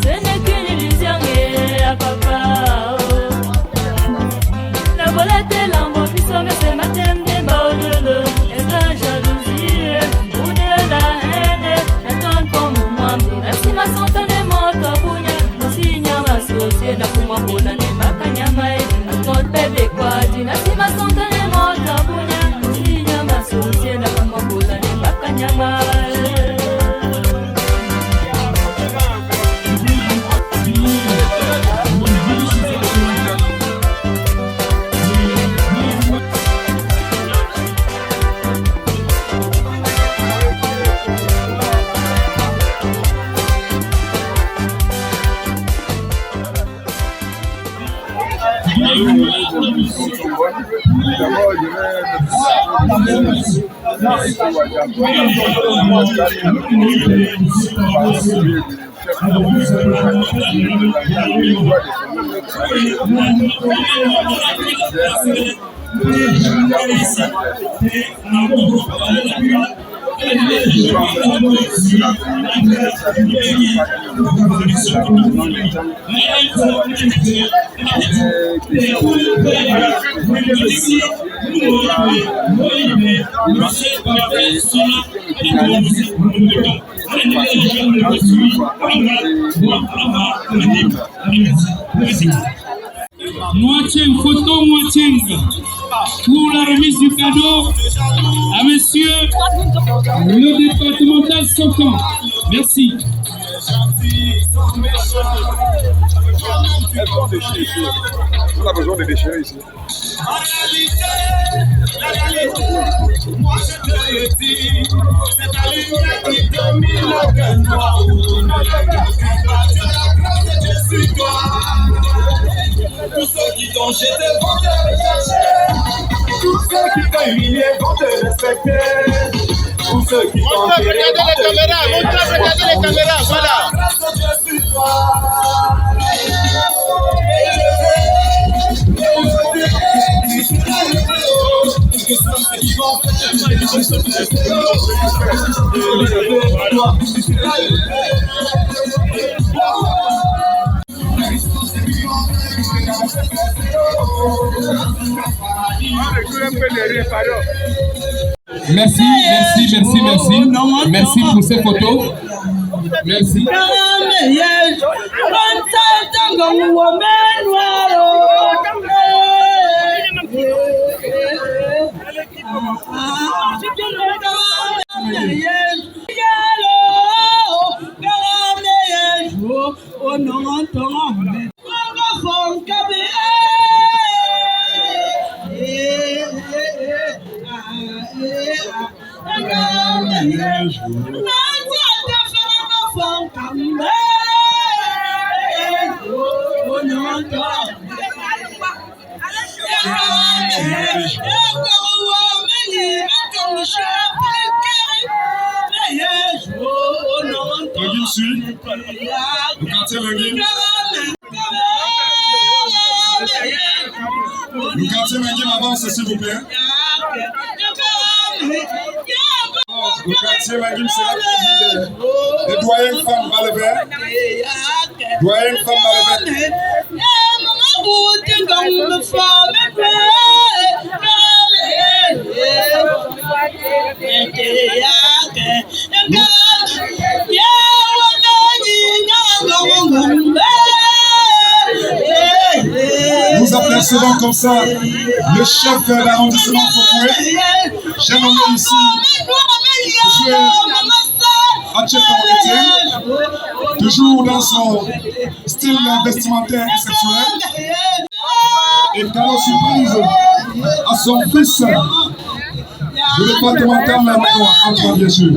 ce n'est qu'une illusion et à papa. La volette est l'ambre qui somme ce matin des baudres. Et la jalousie ou de la haine, un ton comme moi. Si ma santé n'est morte, si ma société n'a pas moi pour l'année, ma cagnamaï, un ton bébé quoi, si ma santé n'est morte, si ma société n'a pas moi pour l'année, ma cagnamaï. Moitié photo, moitié pour la remise du cadeau à monsieur le départemental sortant. Merci. On a besoin de déchirer ici. La réalité, moi je te le dis, c'est ta lumière qui domine le cœur noir. Ne recule pas de la grâce de Dieu sur toi. Tous ceux qui t'ont jeté vont te rechercher. Tous ceux qui t'ont humilié vont te respecter. Tous ceux qui t'ont enterré vont te respecter. Regarder les caméras, voilà. La grâce de Dieu sur toi. Merci. Merci pour ces photos. Merci. Le quartier Menguim. Le quartier Menguim avance, s'il vous plaît. Le quartier Menguim sera le doyen femme Balevert. Doyen femme Balevert. Nous apercevons comme ça le chef de l'arrondissement Fokoué. J'ai nommé ici M. Atchepan-Etienne, toujours dans son style vestimentaire exceptionnel. Et cadeau surprise à son fils, le départemental Maménois, Antoine, bien sûr.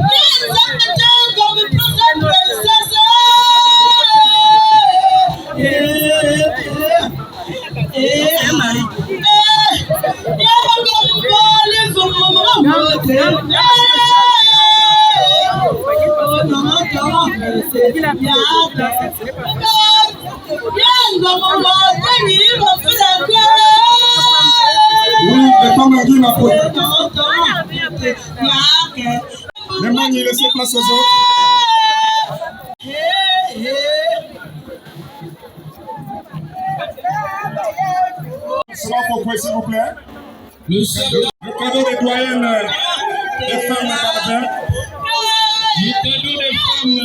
Oui, les femmes ont dit ma peau. Les mains, il laisse place aux autres. lancement pour vous, s'il vous plaît. Le cadeau des doyennes des femmes à Barbin. Le cadeau des femmes.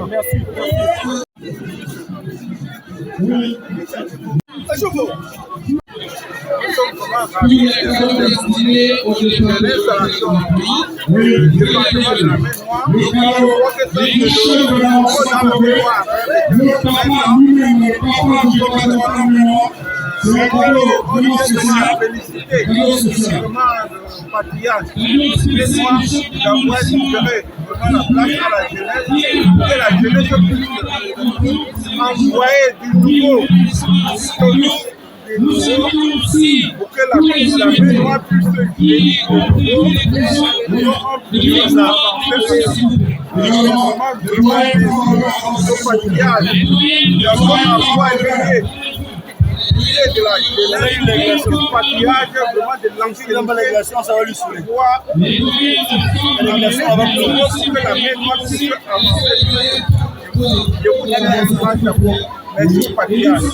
Merci. Destiné au l'installation du département de la Maine-Noire, le papa lui-même, le papa du département de la Maine-Noire, c'est un cadeau social. Patriarche, laisse-moi d'avoir libéré vraiment la place à la jeunesse et la jeunesse puisse envoyer du nouveau pour que la Maine-Noire puisse se guérir de la jeunesse, patriarche, vraiment de l'ancienneté, ça va lui soulever. L'élégation avec nous, aussi que la Maine-Noire puisse avancer. Je vous donne un message d'abord. Merci, patriarche.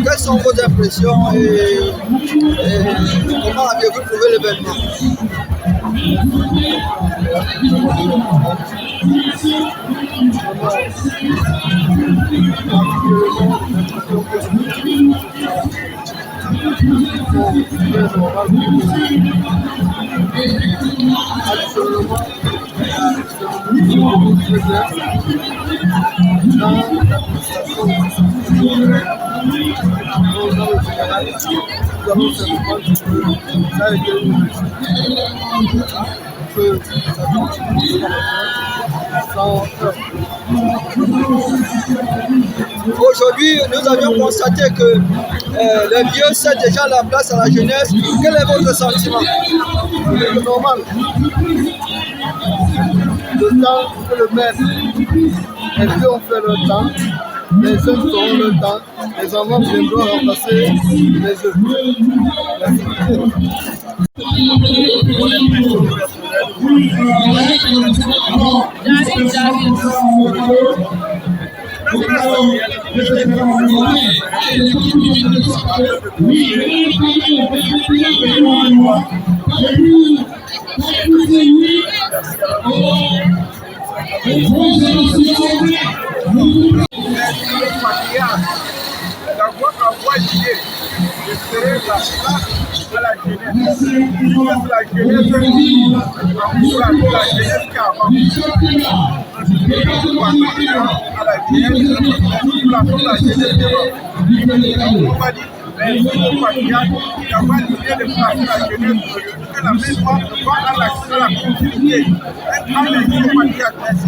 Quelles sont vos impressions et comment avez-vous trouvé l'événement? Aujourd'hui, nous avions constaté que les vieux cèdent déjà la place à la jeunesse. Quel est votre sentiment? C'est normal. Le temps que le maître, les vieux ont fait leur temps, les jeunes feront leur temps, les enfants viendront remplacer les jeunes. D'avoir l'idée de créer la place à la jeunesse. La jeunesse qui avance. À la jeunesse, la jeunesse on va dire, mais le patriarche qui a pas l'idée de placer la jeunesse que la Maine-Noire va à la continuité. Un exemple patriarche.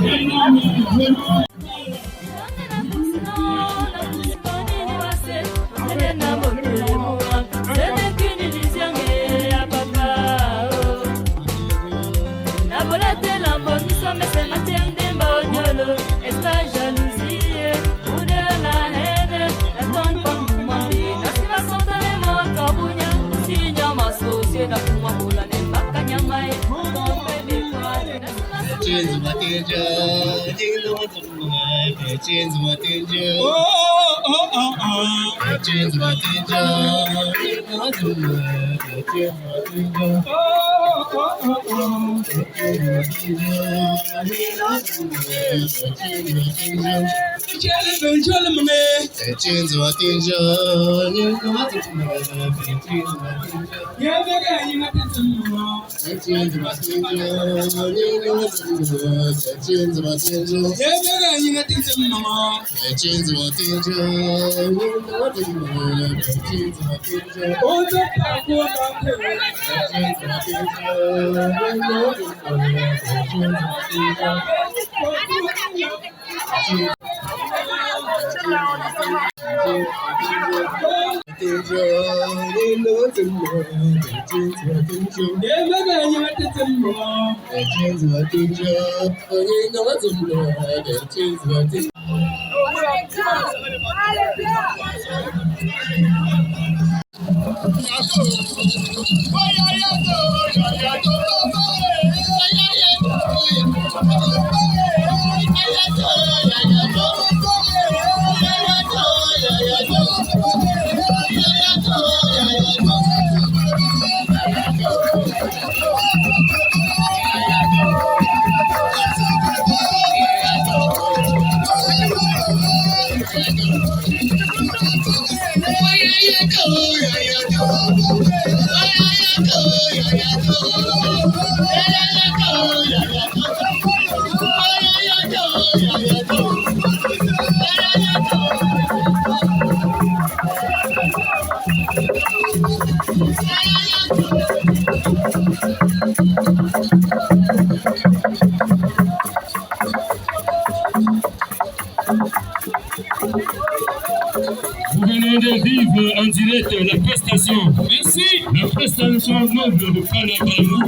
Vous venez de vivre en direct la prestation. Merci. La prestation noble de Fana Balou.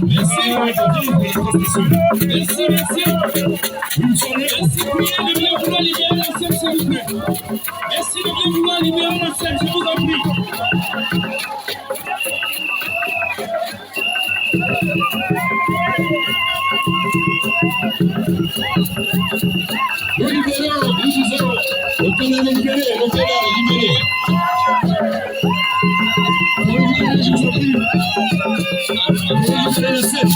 Merci de vivre la prestation. Merci, merci. Une soirée. Merci de bien vouloir libérer la scène, s'il vous plaît. Merci de bien vouloir libérer la scène, je vous en prie. Nous libérons, nous disons, le Canada libéré, le Canada libéré. Nous libérons, je vous en prie. Nous libérons la scène.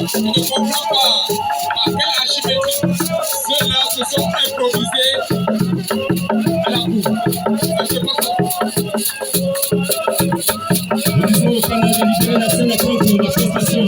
Je ne comprends pas par quelle archimétrie ceux-là se sont improvisés à la cour. Nous disons au Canada libéré la scène après la prestation.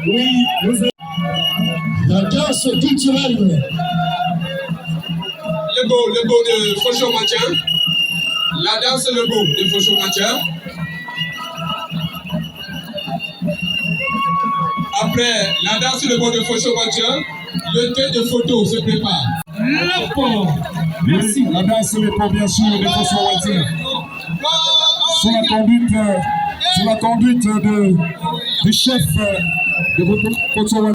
Oui, la danse culturelle. Le beau de Fauchon-Maintien. La danse le beau de Fauchon-Maintien. Après la danse le beau de Fauchon-Maintien, le thé de photo se prépare. Merci. La danse le beau, bien sûr, de Fauchon-Maintien. Sous la conduite du chef de Fauchon-Maintien.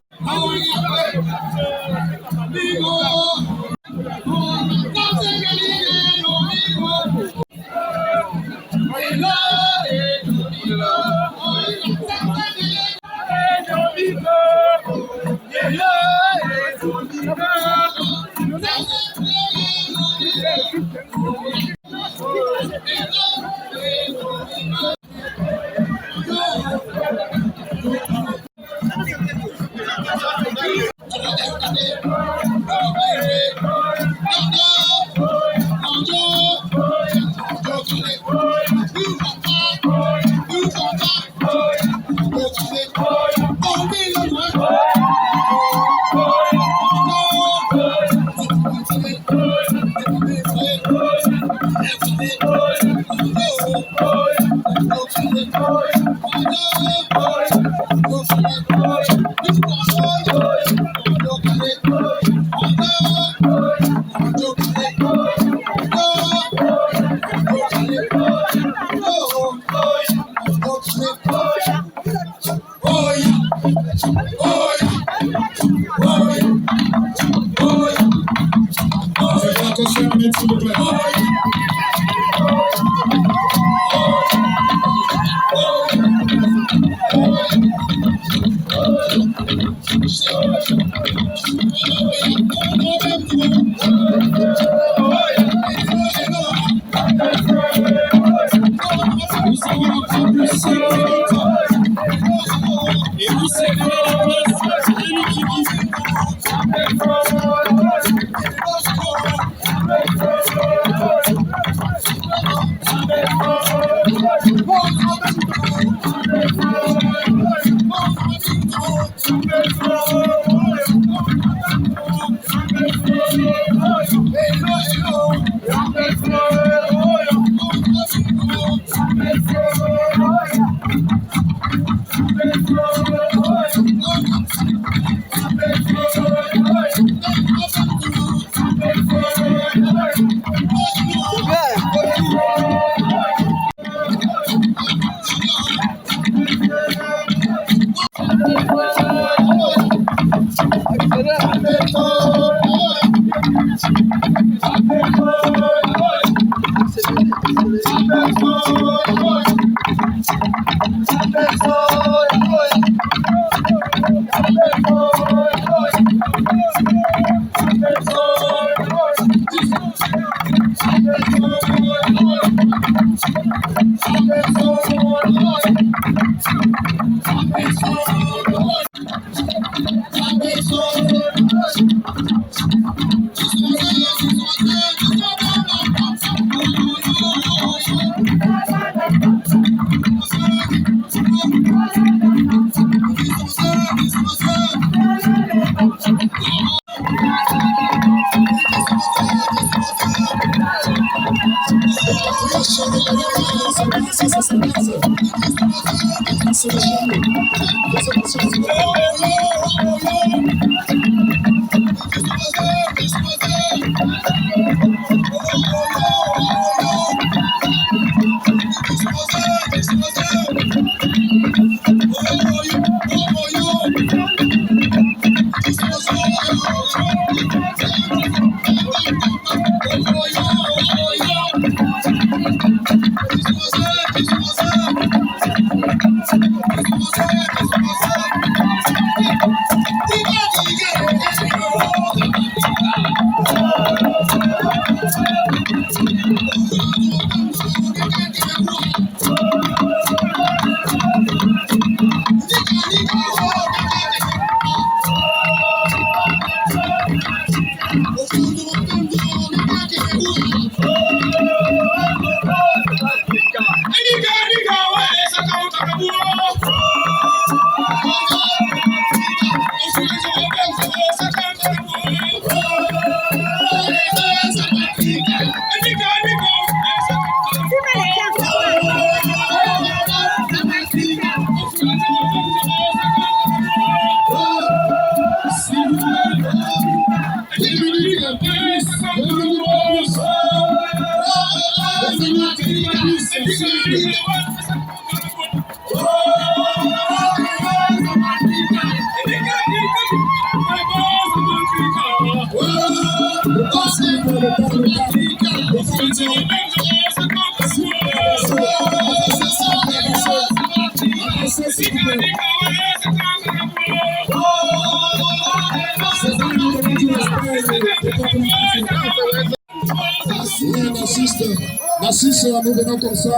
D'assister, nous venons comme ça,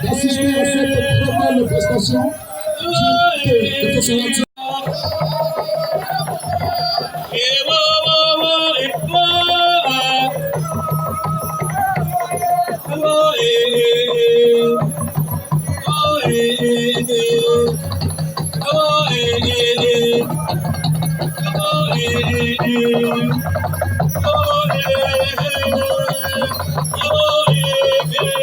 d'assister à cette très belle prestation de ce Oh,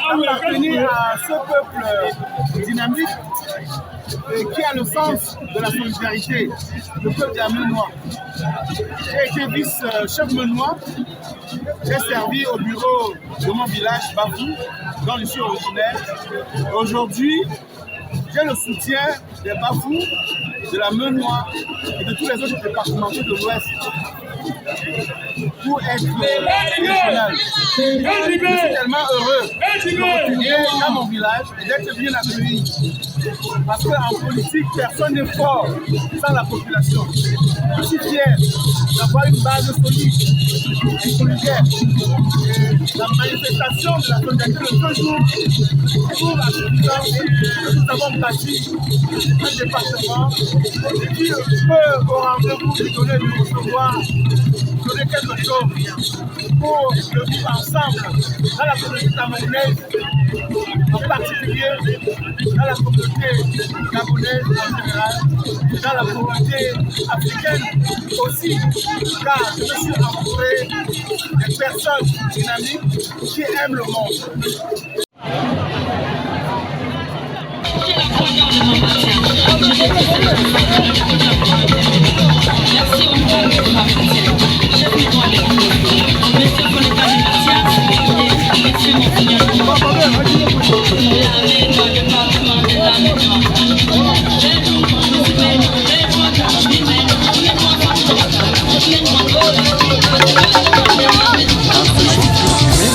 Appartenir à ce peuple dynamique qui a le sens de la solidarité, le peuple de la Menois. J'ai été vice-chef Menois, j'ai servi au bureau de mon village, Bafou, dont je suis originaire. Aujourd'hui, j'ai le soutien des Bafou, de la Menois et de tous les autres départements de l'Ouest pour être régional. Je suis tellement heureux de retourner dans mon village et d'être bien accueilli. Parce qu'en politique, personne n'est fort sans la population. Je suis fier d'avoir une base solide et solidaire. Et la manifestation de la solidarité de ce jour pour la puissance que nous avons bâti un département qui peut au rendez-vous lui donner de recevoir, donner quelque chose pour le vivre ensemble dans la communauté camerounaise, en particulier dans la communauté gabonaise en général, dans la communauté africaine aussi, car je me suis entouré des personnes dynamiques qui aiment le monde.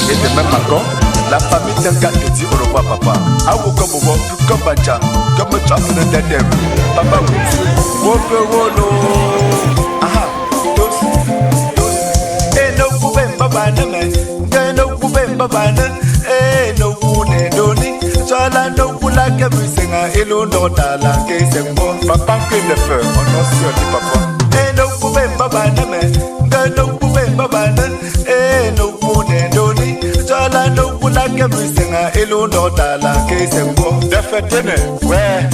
Et de même encore, la famille d'un gars qui dit au revoir papa. Awo comme Bobo, comme Bacha, comme Papa de Dedem, Papa Wope Wolo. Aha, dos. No Pube Babana, no Pube Babana, no Pune Doni, Chala no Pulaka Businga, Elo no Dala, Case and Bon, Papa Queen the Fur, on Osio de Papa. No Pube Babana, no Pube Babana, no Pune Doni, Chala no Pulaka Businga, Elo no Dala, Case and Bon, the Fatene, where